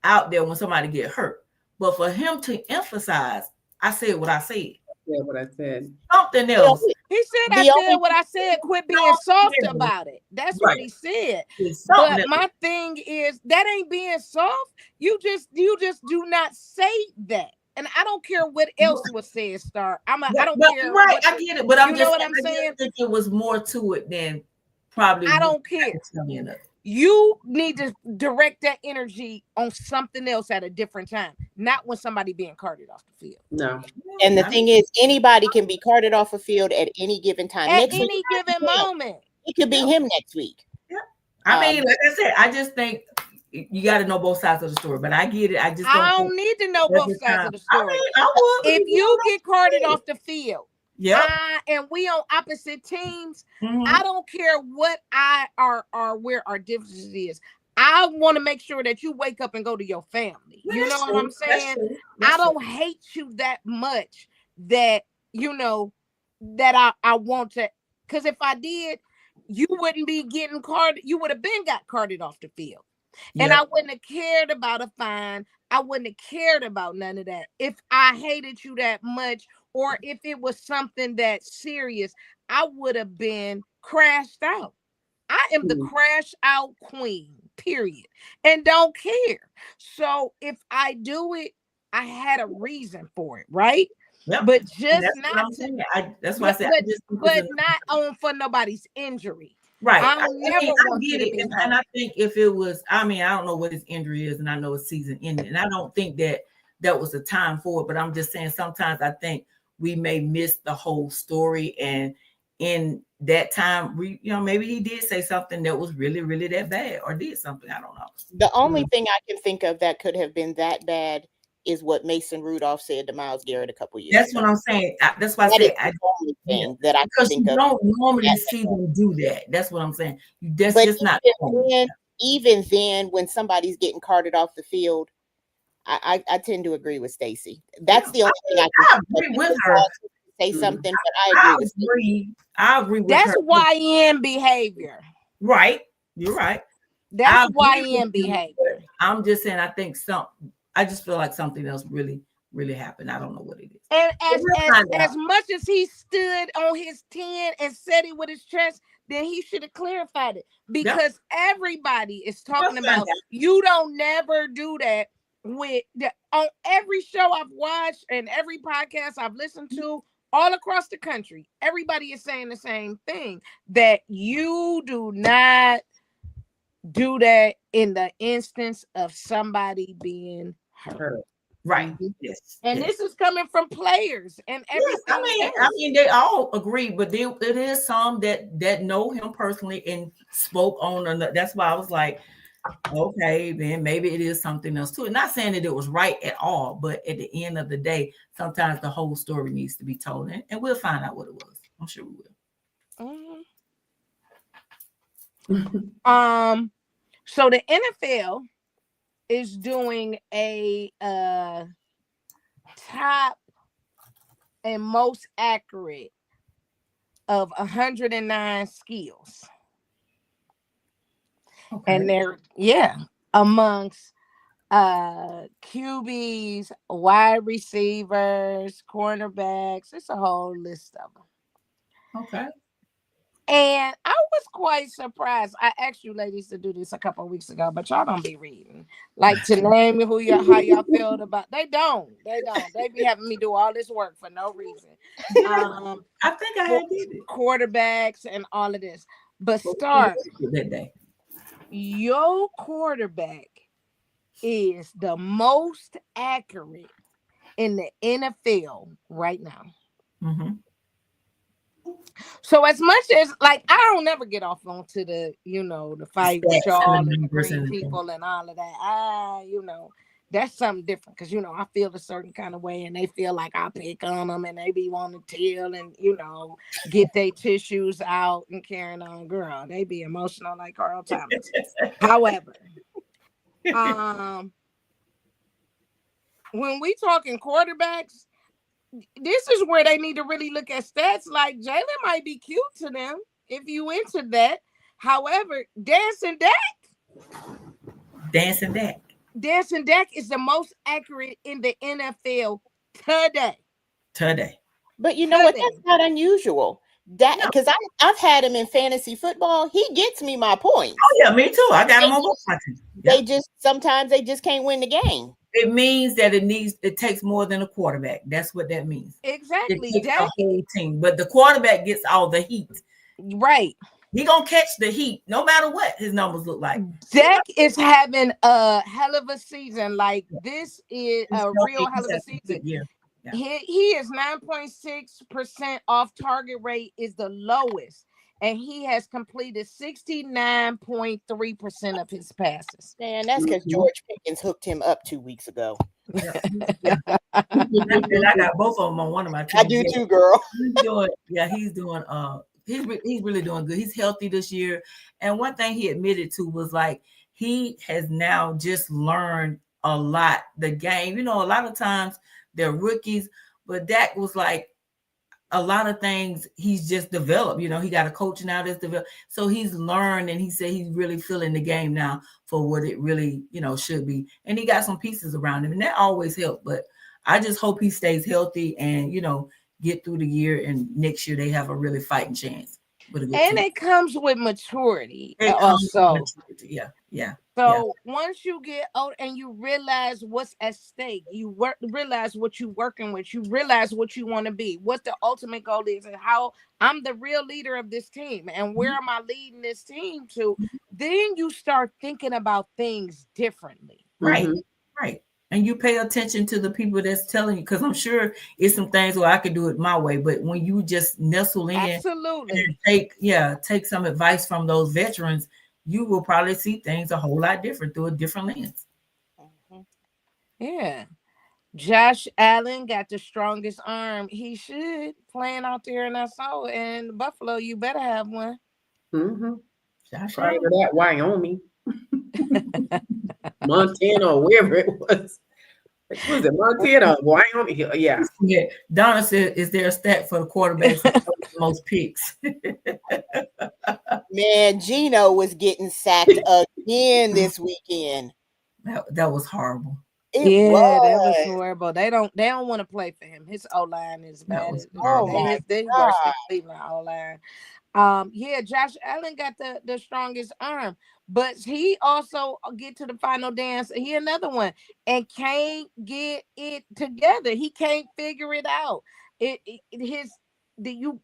out there when somebody get hurt. But for him to emphasize, I said what I said. Yeah, what I said. Something else. He said, I said what I said, quit being soft about it. That's what he said. But my thing is, that ain't being soft. You just do not say that. And I don't care what else was said, Star. I don't care. Right, I get it. But I'm just, what I'm saying? I think it was more to it than probably. I don't care. You need to direct that energy on something else at a different time, not when somebody being carted off the field. No. And the thing is, anybody can be carted off a field at any given time. At any given moment. It could be him next week. Yeah. I mean, like I said, I just think you got to know both sides of the story. But I get it. I don't need to know both sides of the story. I would. If you get carted off the field, yeah, and we on opposite teams, I don't care what where our difference is. I want to make sure that you wake up and go to your family. You know what I'm saying? I don't hate you that much that that I want to, because if I did, you wouldn't be getting carted. You would have been got carted off the field. Yep. And I wouldn't have cared about a fine. I wouldn't have cared about none of that. If I hated you that much, or if it was something that serious, I would have been crashed out. I am the crash out queen, period. And don't care. So if I do it, I had a reason for it, right? Yep. But just not to, that's why I said but not on for nobody's injury. Right. I get it. And I think if it was, I mean, I don't know what his injury is, and I know it's season ending, and I don't think that was the time for it. But I'm just saying, sometimes I think we may miss the whole story. And in that time, maybe he did say something that was really, really that bad, or did something. I don't know. The only thing I can think of that could have been that bad is what Mason Rudolph said to Miles Garrett a couple years That's ago. what I'm saying. That's why I That is said the only thing that I can because think you of. don't normally see them do that. That's what I'm saying. That's But just not normal. even then, when somebody's getting carted off the field, I tend to agree with Stacy. That's the only thing I can I think of. agree with her. Say something, but I agree with Stacy. I agree with That's her. YN behavior. Right. You're right. That's YN behavior. I'm just saying, I just feel like something else really happened. I don't know what it is. And as much as he stood on his 10 and said it with his chest, then he should have clarified it, because everybody is talking about you don't never do that on every show I've watched and every podcast I've listened to all across the country. Everybody is saying the same thing, that you do not do that in the instance of somebody being hurt. Right. Yes. And this is coming from players and everything. Yes, I mean, they all agree, but it is some that know him personally and spoke on. That's why I was like, okay, then maybe it is something else too. Not saying that it was right at all, but at the end of the day, sometimes the whole story needs to be told, and we'll find out what it was. I'm sure we will. So the NFL is doing a top and most accurate of 109 skills. Okay. And they're amongst QBs, wide receivers, cornerbacks. It's a whole list of them. Okay. And I was quite surprised. I asked you ladies to do this a couple of weeks ago, but y'all don't be reading. Like, to name how y'all feel about. They don't. They be having me do all this work for no reason. I think I did it. Quarterbacks and all of this. But start that day. Your quarterback is the most accurate in the NFL right now. Mm-hmm. So as much as, like, I don't never get off onto the, the fight with y'all and the green people and all of that. That's something different, because, I feel a certain kind of way and they feel like I pick on them and they be wanting to tell and, get their tissues out and carrying on. Girl, they be emotional like Carl Thomas. However, when we talking quarterbacks, this is where they need to really look at stats. Like, Jalen might be cute to them if you into that. However, Dancing Dak is the most accurate in the NFL today. But you know what? That's not unusual. Because I've had him in fantasy football. He gets me my points. Oh yeah, me too. I got him on my team. Sometimes they just can't win the game. It means that it takes more than a quarterback. That's what that means. Exactly. It takes the whole team, but the quarterback gets all the heat. Right. He gonna catch the heat no matter what his numbers look like. Dak is having a hell of a season. Like, this is a real hell of a season. Yeah. He is 9.6% off target rate, is the lowest. And he has completed 69.3% of his passes. Man, that's because George Pickens hooked him up 2 weeks ago. Yeah. And I got both of them on one of my teams. I do too, girl. He's really doing good. He's healthy this year. And one thing he admitted to was, like, he has now just learned a lot. The game, a lot of times they're rookies, but Dak was like, a lot of things he's just developed. He got a coach now that's developed. So he's learned, and he said he's really feeling the game now for what it really, should be. And he got some pieces around him, and that always helps. But I just hope he stays healthy and, get through the year, and next year they have a really fighting chance. And it comes with maturity. Yeah. So once you get old and you realize what's at stake, you realize what you're working with, you realize what you want to be, what the ultimate goal is, and how I'm the real leader of this team, and where am I leading this team to? Then you start thinking about things differently. Right. Right. And you pay attention to the people that's telling you, because I'm sure it's some things where I could do it my way, but when you just nestle in and take some advice from those veterans, you will probably see things a whole lot different through a different lens. Yeah. Josh Allen got the strongest arm. He should playing out there in that soul. And Buffalo, you better have one. Mm-hmm. Josh Prior to Allen. that, Wyoming, Montana, or wherever it was. Which was it? Montana, Wyoming. Yeah. Yeah. Donna said, "Is there a stat for the quarterbacks who throw the most picks?" Man, Gino was getting sacked again this weekend. That was horrible. It Yeah, that was was. horrible. They don't want to play for him. His O line is That bad. was Oh horrible. my They worse than God. Cleveland O line. Yeah, Josh Allen got the strongest arm, but he also get to the final dance. He another one and can't get it together. He can't figure it out. His the you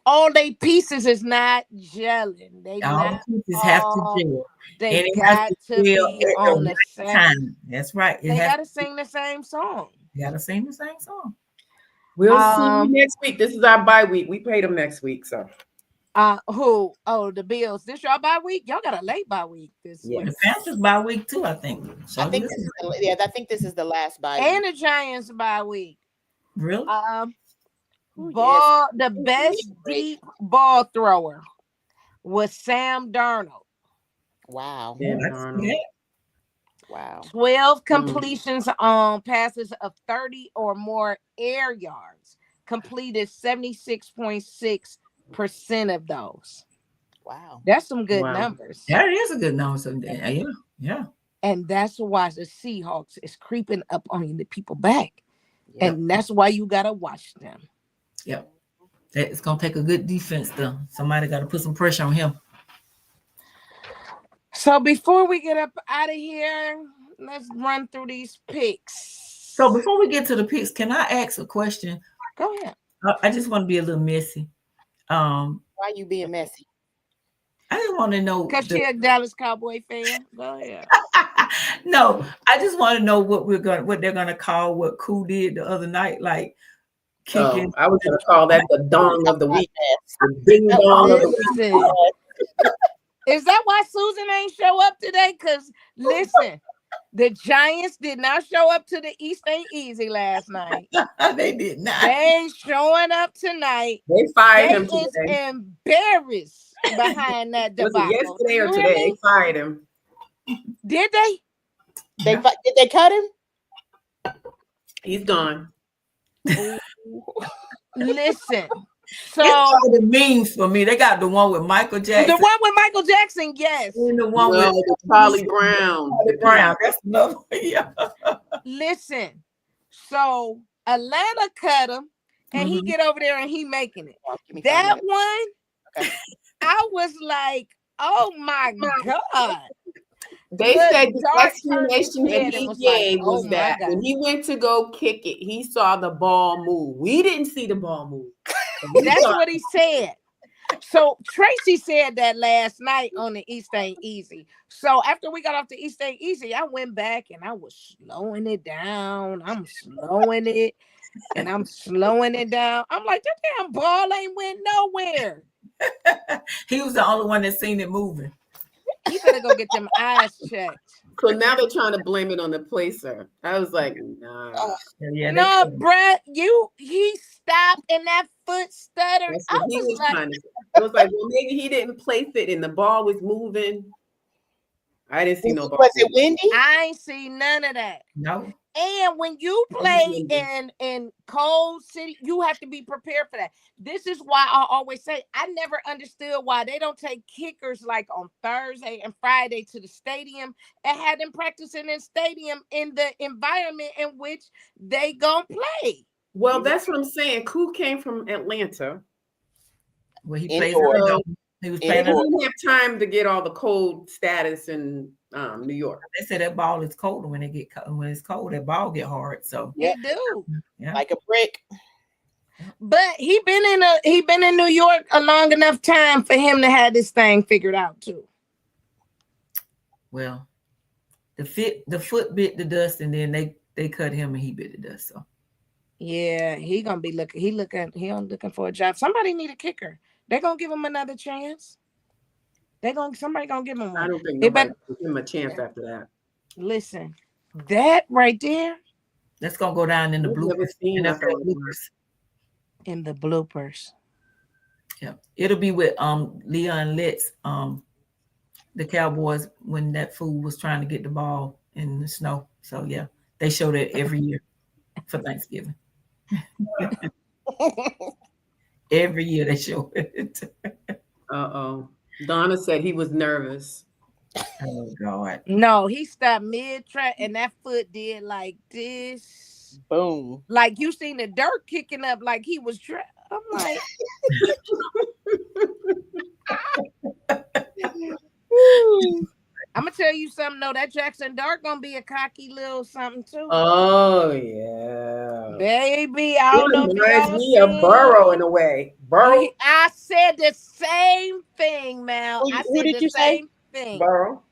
all they pieces is not gelling. They All not the pieces have to all. gel, They and it has got to to gel be at the on the right same. time. That's right. It They has got to to. sing the same song. You gotta sing the same song. We'll see you Um, next week. This is our bye week. We pay them next week. So, who? Oh, the Bills. This y'all bye week. Y'all got a late bye week this yes. week. The Panthers by week 2, I think. So I think this is the last bye. And the Giants bye week. really. Ooh, The best deep ball thrower was Sam Darnold. Wow. Yeah, I can see that. Wow. 12 completions on passes of 30 or more air yards. Completed 76.6% of those. Wow. That's some good Wow. numbers. That is a good number. Yeah, yeah. And that's why the Seahawks is creeping up on the people back. Yep. And that's why you got to watch them. Yep. It's gonna take a good defense though. Somebody got to put some pressure on him. So before we get up out of here, let's run through these picks. So before we get to the picks, can I ask a question? Go ahead. I just want to be a little messy. Why you being messy? I just want to know Because she a Dallas Cowboy fan. Go ahead. No, I just want to know what they're gonna call what Koo did the other night, like kicking. I was going to call that the dong of the week. The ding dong of the week. Listen, is that why Susan ain't show up today? Because listen, the Giants did not show up to the East Ain't Easy last night. They did not. They ain't showing up tonight. They fired him They is today. embarrassed behind that Was it debacle. yesterday or You hear today? me? They fired him. Did they? Did they cut him? He's gone. Listen. It's So all the memes for me. They got the one with Michael Jackson. the one with Michael Jackson, yes. And the one No, with the Charlie Brown. Charlie Brown. That's another one. Yeah. Listen. So Atlanta cut him, and he get over there and he making it. Oh, give me That 5 minutes. one, Okay. I was like, oh my God. They Look, said the Dark explanation turned his that head he and was like, gave oh was my that God. when he went to go kick it, he saw the ball move. We didn't see the ball move. That's what he said. So Tracy said that last night on the East Ain't Easy. So after we got off the East Ain't Easy, I went back and I was slowing it down. I'm slowing it and I'm slowing it down. I'm like, that damn ball ain't went nowhere. He was the only one that seen it moving. He better go get them eyes checked. So now they're trying to blame it on the placer. I was like, nah. Yeah, No, bruh, he stopped and that foot stuttered. That's I what he was was like, trying to say. It was like, well, maybe he didn't place it and the ball was moving. I didn't see no ball. Was it windy? I ain't see none of that. No. And when you play in cold city, you have to be prepared for that. This is why I always say I never understood why they don't take kickers like on Thursday and Friday to the stadium and have them practicing in stadium in the environment in which they gonna play. Well, that's what I'm saying. Koo came from Atlanta. Well, he Indoor. plays in the dome. He was They playing. didn't have time to get all the cold status in New York. They say that ball is colder when it's cold. That ball get hard. So Yeah. They do. yeah. Like a brick. But he been in New York a long enough time for him to have this thing figured out too. Well, the foot bit the dust, and then they cut him, and he bit the dust. So Yeah, he gonna be looking. He looking for a job. Somebody need a kicker. They're gonna give him another chance. Somebody gonna give him one. I don't think They nobody better give him a chance after that. listen. That right there That's gonna go down in the I've never bloopers. seen NFL nothing like that. bloopers. In the bloopers. Yeah, it'll be with Leon Litz, the Cowboys when that fool was trying to get the ball in the snow. So yeah, they show that every year for Thanksgiving. Every year they show it. Uh-oh. Donna said he was nervous. Oh God. No, he stopped mid track and that foot did like this. Boom. Like you seen the dirt kicking up like he was I'm like, I'm gonna tell you something though. That Jackson Dart gonna be a cocky little something too. Oh yeah. Baby, I It don't know if reminds y'all me of Burrow in a way. Burrow. I said the same thing, Mal. I Who said did the you say? same thing. Burrow.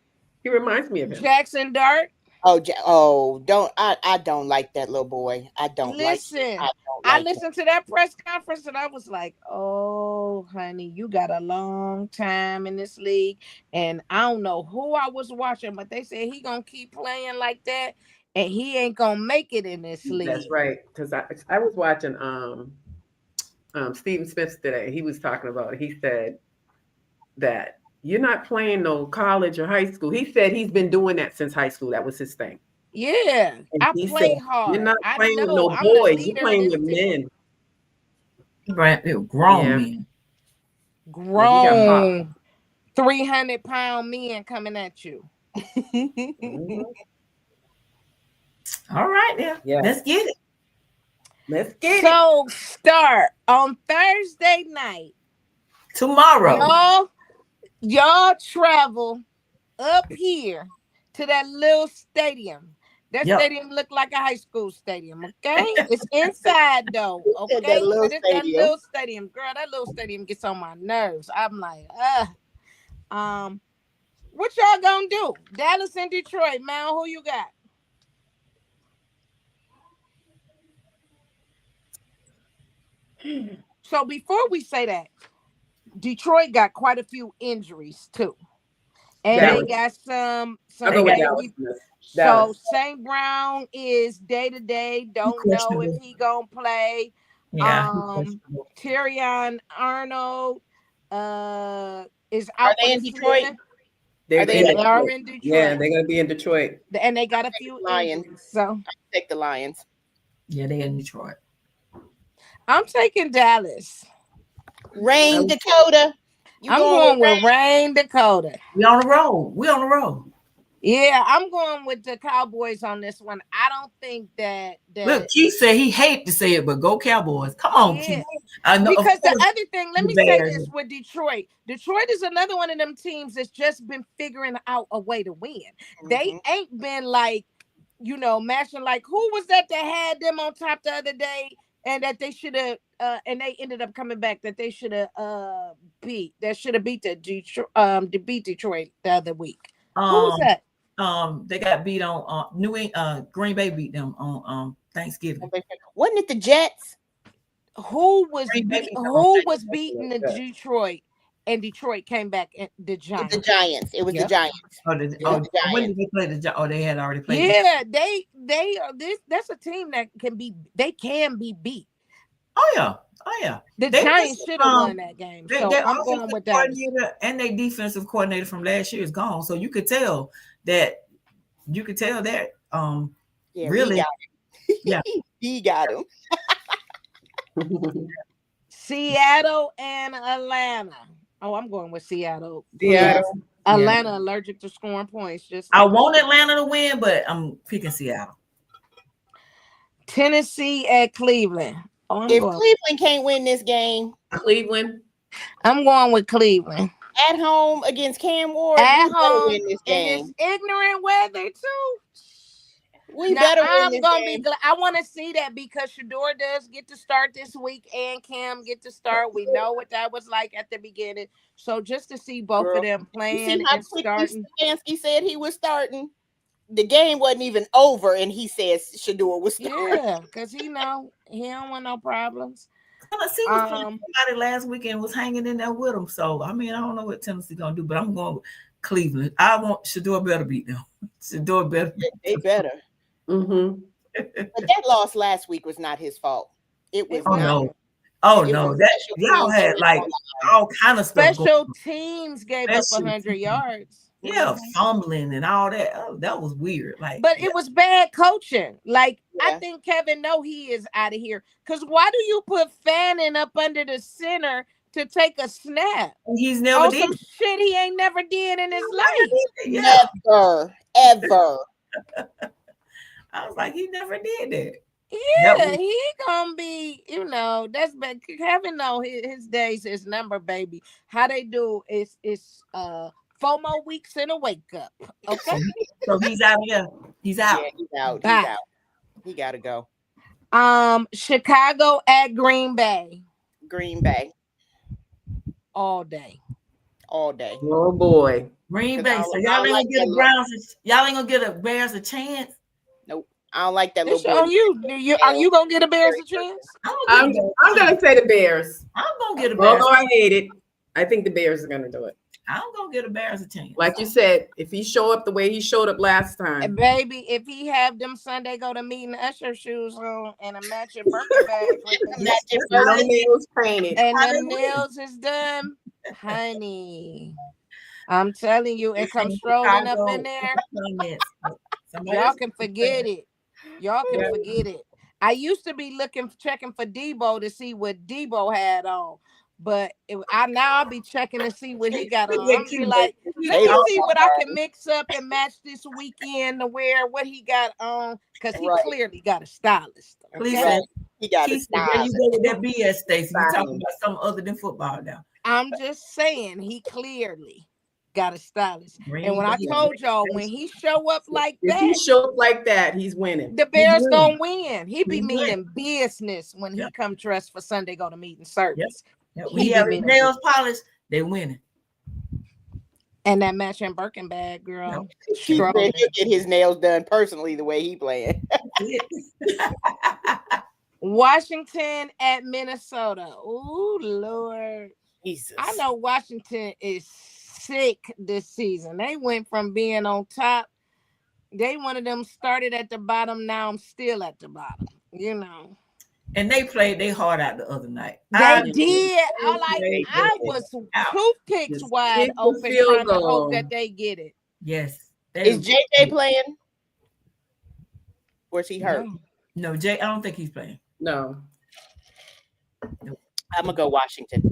He reminds me of him. Jackson Dart. Oh, don't I don't like that little boy. I don't Listen, like I him. listened to that press conference and I was like, oh, honey, you got a long time in this league. And I don't know who I was watching, but they said he gonna keep playing like that and he ain't gonna make it in this league. That's right. Because I was watching Steven Smith today. He was talking about it. He said that you're not playing no college or high school. He said he's been doing that since high school. That was his thing. Yeah, And I he play said, hard. you're not I playing with know no I'm the boys. You're leader playing of with this team. men. Grown Yeah. men. Grown 300-pound men coming at you. Mhm. All right, yeah. Yeah. Let's get it. Let's get it. So start on Thursday night. Tomorrow. Y'all travel up here to that little stadium. That Yep. stadium look like a high school stadium, okay? It's inside though, okay? That little But it's that stadium. little stadium. Girl, that little stadium gets on my nerves. I'm like, what y'all gonna do? Dallas and Detroit, man, who you got? So before we say that, Detroit got quite a few injuries too. And Dallas. they got some I'll go with baby. Dallas. So Dallas. St. Brown is day to day. Don't know questionable. if he gonna play. Yeah. Terrion Arnold is Are out they for in the Detroit? season. They're Are they in They in are Detroit. in Detroit. Yeah, they're gonna be in Detroit. And they got a few Lions. injuries. So Take the Lions. Yeah, they in Detroit. I'm taking Dallas. Rain, Dakota. You I'm going with Rain, Dakota. We on the road. We on the road. Yeah, I'm going with the Cowboys on this one. I don't think that Look, Keith said he hate to say it, but go Cowboys. Come on, Yeah. Keith. I know. Because the other thing, let the me say Bears. this with Detroit. Detroit is another one of them teams that's just been figuring out a way to win. They ain't been like, matching like who was that had them on top the other day and that they should have and they ended up coming back that they should have beat the Detroit to beat Detroit the other week. Who was that? They got beat on Green Bay beat them on Thanksgiving. Wasn't it the Jets? Who was beating the Detroit and Detroit came back at the Giants? The Giants. It was the Giants. When did they play the Giants? Oh, they had already played. Yeah, they are this. That's a team that can be beat. Oh yeah. The Giants should have won that game. So I'm going with that. And their defensive coordinator from last year is gone. So you could tell that. Really, he got him. Seattle and Atlanta. Oh, I'm going with Seattle. Seattle. Atlanta allergic to scoring points. I want Atlanta to win, but I'm picking Seattle. Tennessee at Cleveland. If Cleveland can't win this game, Cleveland. I'm going with Cleveland. At home against Cam Ward, at home win this game. in this ignorant weather too. We better win this game. Be glad. I want to see that because Shador does get to start this week and Cam get to start. We know what that was like at the beginning. So just to see both of them playing and starting. Stefanski said he was starting. The game wasn't even over, and he says Shador was starting. Yeah, because he don't want no problems. Tennessee was playing somebody last weekend was hanging in there with them. So I mean, I don't know what Tennessee gonna do, but I'm going with Cleveland. I want Shador better beat them. Shador better. They better. Mm-hmm. But that loss last week was not his fault. It was Oh not. no. Oh It no. was That special y'all teams had that like was on. all kind of stuff going Special on. teams gave up Special 100 teams. yards. Yeah, fumbling and all that. Oh, that was weird. Like, But it was bad coaching. Like, I Yeah. think Kevin know he is out of here. Because why do you put Fannin up under the center to take a snap? he's never On did. some shit he ain't never did in his Never life. did it. Yeah. Never, ever. I was like, he never did that. Yeah, he gonna be, that's bad. Kevin know his days is number, baby. How they do is 4 more weeks in a wake up. Okay. So he's out of here. He's out. Yeah, he's out. Bye. He's out. He gotta go. Chicago at Green Bay Green Bay all day. all day. Oh boy. Green 'Cause Bay. I So don't y'all ain't like gonna get that a Browns. Y'all ain't gonna get a Bears a chance. Nope. I don't like that This little boy. on you. Are you gonna get a Bears a chance? I'm gonna say the Bears. I'm gonna get a Bears. Although I hate it, I think the Bears are gonna do it. I'm gonna get a Bears a chance. Like you said, if he show up the way he showed up last time, And baby, if he have them Sunday go to meeting Usher shoes on and a matching Birkin bag Yes, no nails painted. and the nails is done, honey. I'm telling you, and come strolling up in there. Y'all can forget it. Y'all can forget it. I used to be checking for Debo to see what Debo had on, but I'll be checking to see what he got on. I'm be like, let me see what I can mix up and match this weekend to wear what he got on, because he clearly got a stylist. Okay? He got a Where style. you go with that BS, Stacey? We talking about something other than football now. I'm just saying he clearly got a stylist. And when I told y'all, when he show up like If that, he show up like that, he's winning. the Bears gonna win. He be He's meaning business when he come dressed for Sunday go to meeting service. Yep. When he have his nails polished, they winning. And that matching Birkin bag, girl. He said he'll get his nails done personally the way he playing. Washington at Minnesota. Ooh, Lord. Jesus. I know Washington is sick this season. They went from being on top. They one of them started at the bottom. Now I'm still at the bottom. And they played their heart out the other night. They did. I was toothpicks wide open trying to hope that they get it. Yes. Is JJ playing? Or is he hurt? No, Jay. I don't think he's playing. No. I'm gonna go Washington.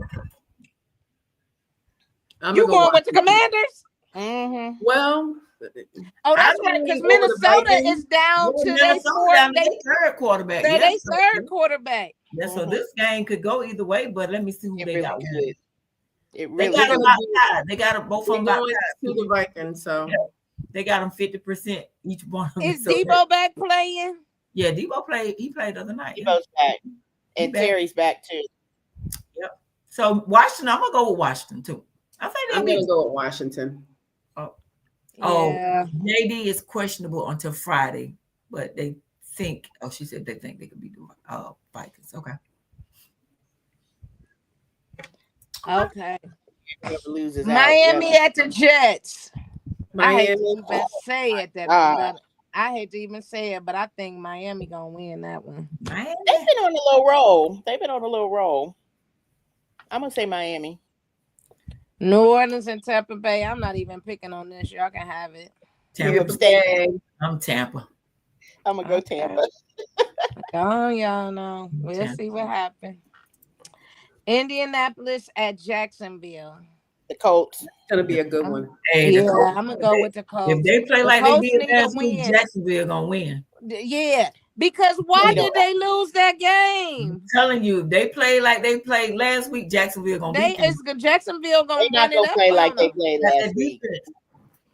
You going with the Commanders? Mm-hmm. Well, that's right, because Minnesota is down to their third quarterback. Their third quarterback. Yeah, so this game could go either way, but let me see who they got. It really they got them outside. They got them both of them outside. To the Vikings, so they got them 50% each one. Is Debo back playing? Yeah, Debo played. He played the other night. Debo's back, and Terry's back too. Yep. So Washington, I'm gonna go with Washington too. I think I'm gonna go with Washington. Oh, JD is questionable until Friday, but they think. Oh, she said they think they could be the Vikings. Okay. Okay. Loses Miami at the Jets. Miami. I hate to even say it I hate to even say it, but I think Miami gonna win that one. Miami. They've been on a little roll. I'm gonna say Miami. New Orleans and Tampa Bay. I'm not even picking on this. Y'all can have it. Tampa Bay. I'm Tampa. I'm gonna go Tampa. Oh, y'all know. We'll see what happens. Indianapolis at Jacksonville. The Colts. It's gonna be a good one. Hey, I'm gonna go with the Colts. If they play like they did last week, Jacksonville gonna win. Yeah, because why did they lose that game? I'm telling you, they play like they played last week. Jacksonville gonna beat them. Jacksonville gonna they not gonna play like they played last week. Defense.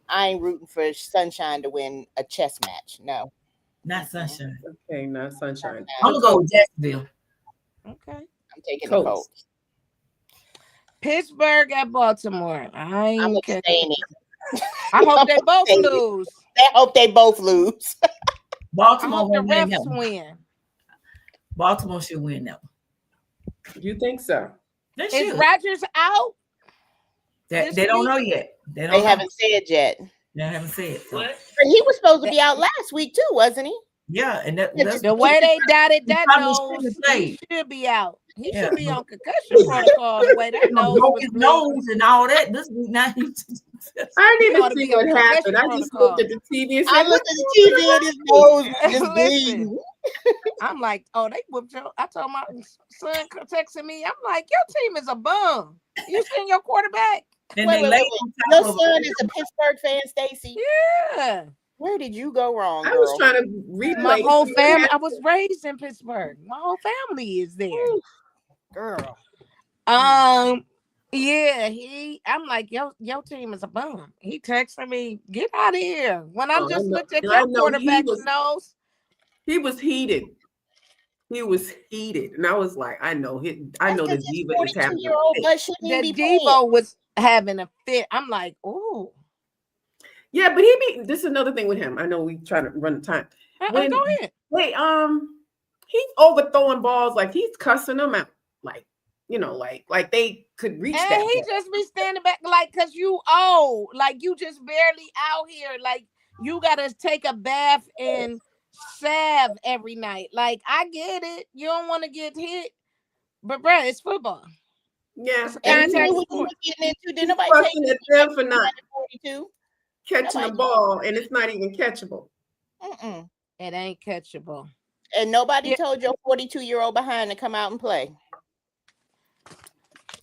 I ain't rooting for Sunshine to win a chess match. No, not Sunshine. Okay, not Sunshine. I'm gonna go with Jacksonville. Okay, I'm taking the Colts. Pittsburgh at Baltimore. I'm abstaining. I hope they both lose. I hope they both lose. Baltimore the refs win. Baltimore should win that one. You think so? Is Rodgers out? They don't know yet. They haven't said yet. They haven't said. So. But he was supposed to be out last week too, wasn't he? Yeah, and that's The way they dotted he that probably shouldn't nose, have he played. should be out. He Yeah, should be but on concussion protocol. The way that nose broke was his bleeding, nose and all that. This week now he I he didn't ought even to see be on what happened. concussion I just looked protocol. at the TV and I said, looked at the TV and his nose just Listen, bleeding. I'm like, oh, they whooped your. I told my son texting me. I'm like, your team is a bum. You seen your quarterback? and Wait, they wait, laid wait, wait. on Your top of son him. is a Pittsburgh fan, Stacy. Yeah. Where did you go wrong, I was girl? trying to My replay. whole family. I was raised in Pittsburgh. My whole family is there. Ooh, girl. Yeah, I'm like, your team is a bum. He texted me, get out of here. When I just looked at your quarterback's nose. He was heated. He was heated. And I was like, I know the diva is having a 42-year-old fit. butt shouldn't even The be playing. Devo was having a fit. I'm like, ooh. Yeah, but this is another thing with him. I know we trying to run the time. Go ahead. Wait, he's overthrowing balls, like he's cussing them out. Like, like they could reach And that. he just be standing back like, cause you old, like you just barely out here, like you gotta take a bath and salve every night. Like I get it, you don't want to get hit, but bruh, it's football. Yeah. It's a And you contact knew what you sport. was getting into. Did He's nobody fussing take at them for not 42? catching the ball, and it's not even catchable. Mm-mm. It ain't catchable. And nobody told your 42-year-old behind to come out and play.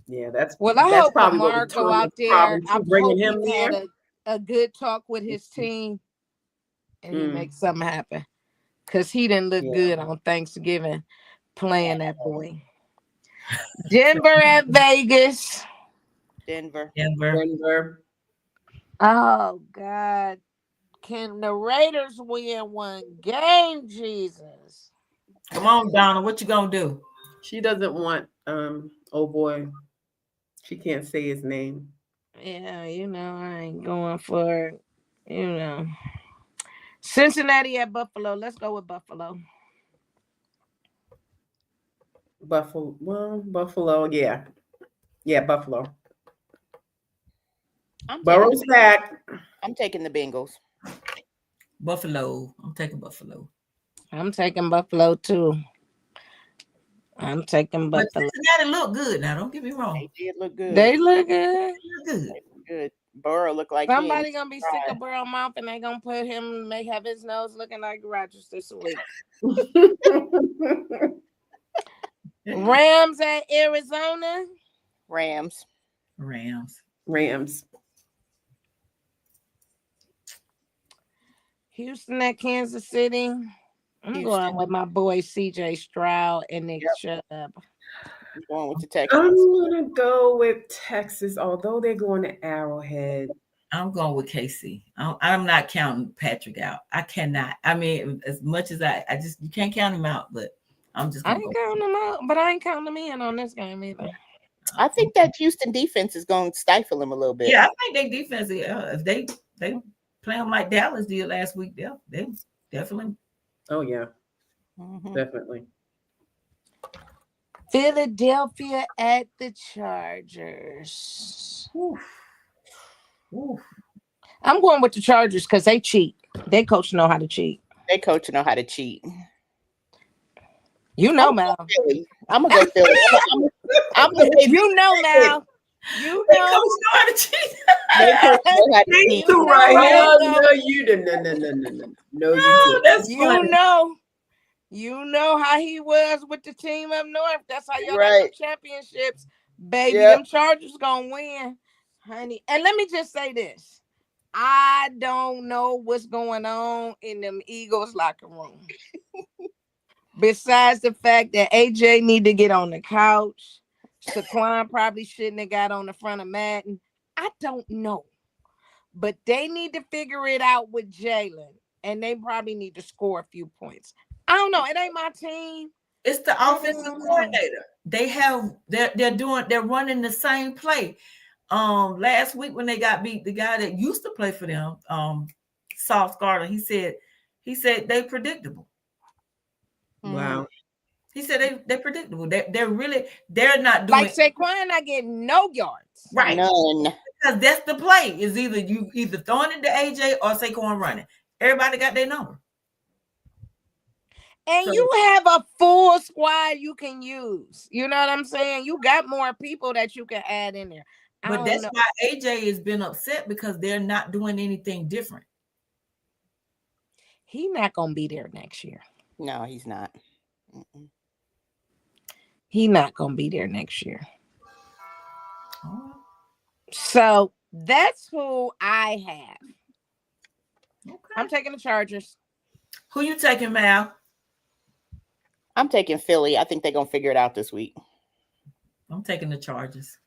Yeah, that's I that's hope probably Lamar what go out there. problem I to bringing hope him he had there. a good talk with his team and he Mm. makes something happen. Cause he didn't look good on Thanksgiving playing that boy. Denver at Vegas. Denver. Oh God. Can the Raiders win one game, Jesus? Come on, Donna. What you gonna do? She doesn't want oh boy. She can't say his name. Yeah, I ain't going for Cincinnati at Buffalo. Let's go with Buffalo. Buffalo, yeah. Yeah, Buffalo. Burrow's back. I'm taking the Bengals. Buffalo. I'm taking Buffalo. I'm taking Buffalo too. I'm taking Buffalo. But Cincinnati look good now. Don't get me wrong. They did look good. They look good. Good. Burrow look like somebody gonna be sick of Burrow mouth, and they gonna put him, have his nose looking like Rodgers this week. Rams at Arizona. Rams. Houston at Kansas City. I'm going with my boy CJ Stroud and Nick Chubb. I'm going with the Texans. I'm gonna go with Texas, although they're going to Arrowhead. I'm going with KC. I'm not counting Patrick out. I cannot. I mean, as much as I just, you can't count him out, but I'm just. I ain't counting him out, but I ain't counting him in on this game either. I think that Houston defense is going to stifle him a little bit. Yeah, I think they defense. If they play them like Dallas did last week, they definitely. Oh yeah, definitely. Philadelphia at the Chargers. Oof. I'm going with the Chargers because they cheat. They coach know how to cheat. You know, Mal. I'm gonna go Philly. I'm gonna say you know, Mal. You know how to cheat. They coach know how to cheat. No, you know how he was with the team up north. That's how y'all got the championships, baby. Them Chargers gonna win, honey. And let me just say this: I don't know what's going on in them Eagles locker room. Besides the fact that AJ need to get on the couch, Saquon probably shouldn't have got on the front of Madden. I don't know, but they need to figure it out with Jalen, and they probably need to score a few points. I don't know. It ain't my team. It's the offensive coordinator. They're running the same play. Last week when they got beat, the guy that used to play for them, Sauce Gardner, he said they predictable. Wow. He said they're predictable. They're not doing like Saquon not getting no yards. Right. None. Because that's the play. Is either throwing it to AJ or Saquon running. Everybody got their number. And So, you have a full squad you can use. You know what I'm saying? You got more people that you can add in there. I But don't that's know. why AJ has been upset because they're not doing anything different. He not gonna be there next year. No, he's not. Mm-mm. He not gonna be there next year. Oh, So that's who I have. I'm okay. taking the Chargers. Who you taking, Mal? I'm taking Philly. I think they're gonna figure it out this week. I'm taking the Chargers.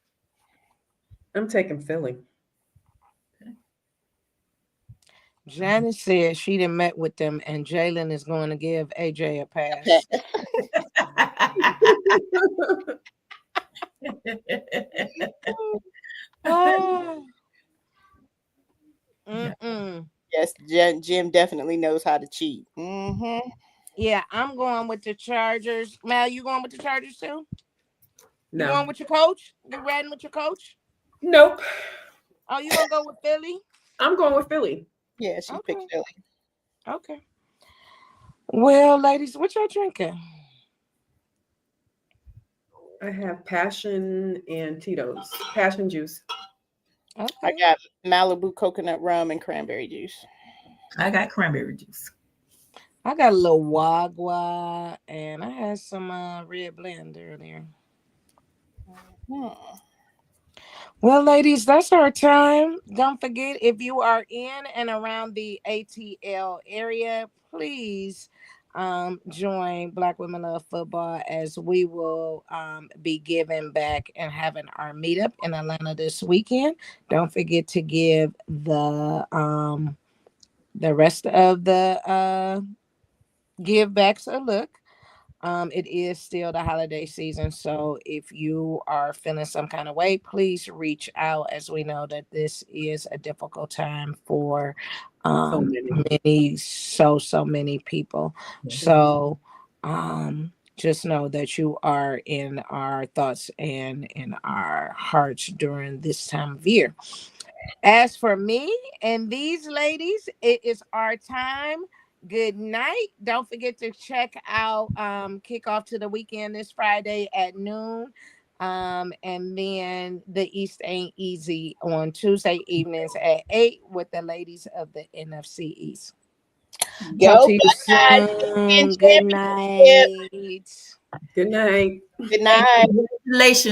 I'm taking Philly. Janice said she done met with them, and Jalen is going to give AJ a pass. Oh, Yeah. Yes, Jim definitely knows how to cheat. Mm-hmm. yeah, I'm going with the Chargers. Mal, you going with the Chargers too? You No. going with your coach? You riding with your coach? Nope. Oh, you gonna go with Philly? I'm going with Philly. Yeah, she picked Okay, Philly. okay. Well, ladies, what y'all drinking? I have passion and Tito's. Passion juice. I Okay. got Malibu coconut rum and cranberry juice. I got cranberry juice. I got a little wagwa, and I had some red blend earlier. Hmm. Well, ladies, that's our time. Don't forget, if you are in and around the ATL area, please join Black Women Love Football, as we will be giving back and having our meetup in Atlanta this weekend. Don't forget to give the rest of the give backs a look. It is still the holiday season, so if you are feeling some kind of way, please reach out, as we know that this is a difficult time for So many. so many people. So just know that you are in our thoughts and in our hearts during this time of year. As for me and these ladies, it is our time. Good night. Don't forget to check out Kickoff to the Weekend this Friday at noon. And then the East Ain't Easy on Tuesday evenings at 8 with the ladies of the NFC East. Talk Go to you Buckeyes! Win soon. Good championship. night. Good night. Good And night. congratulations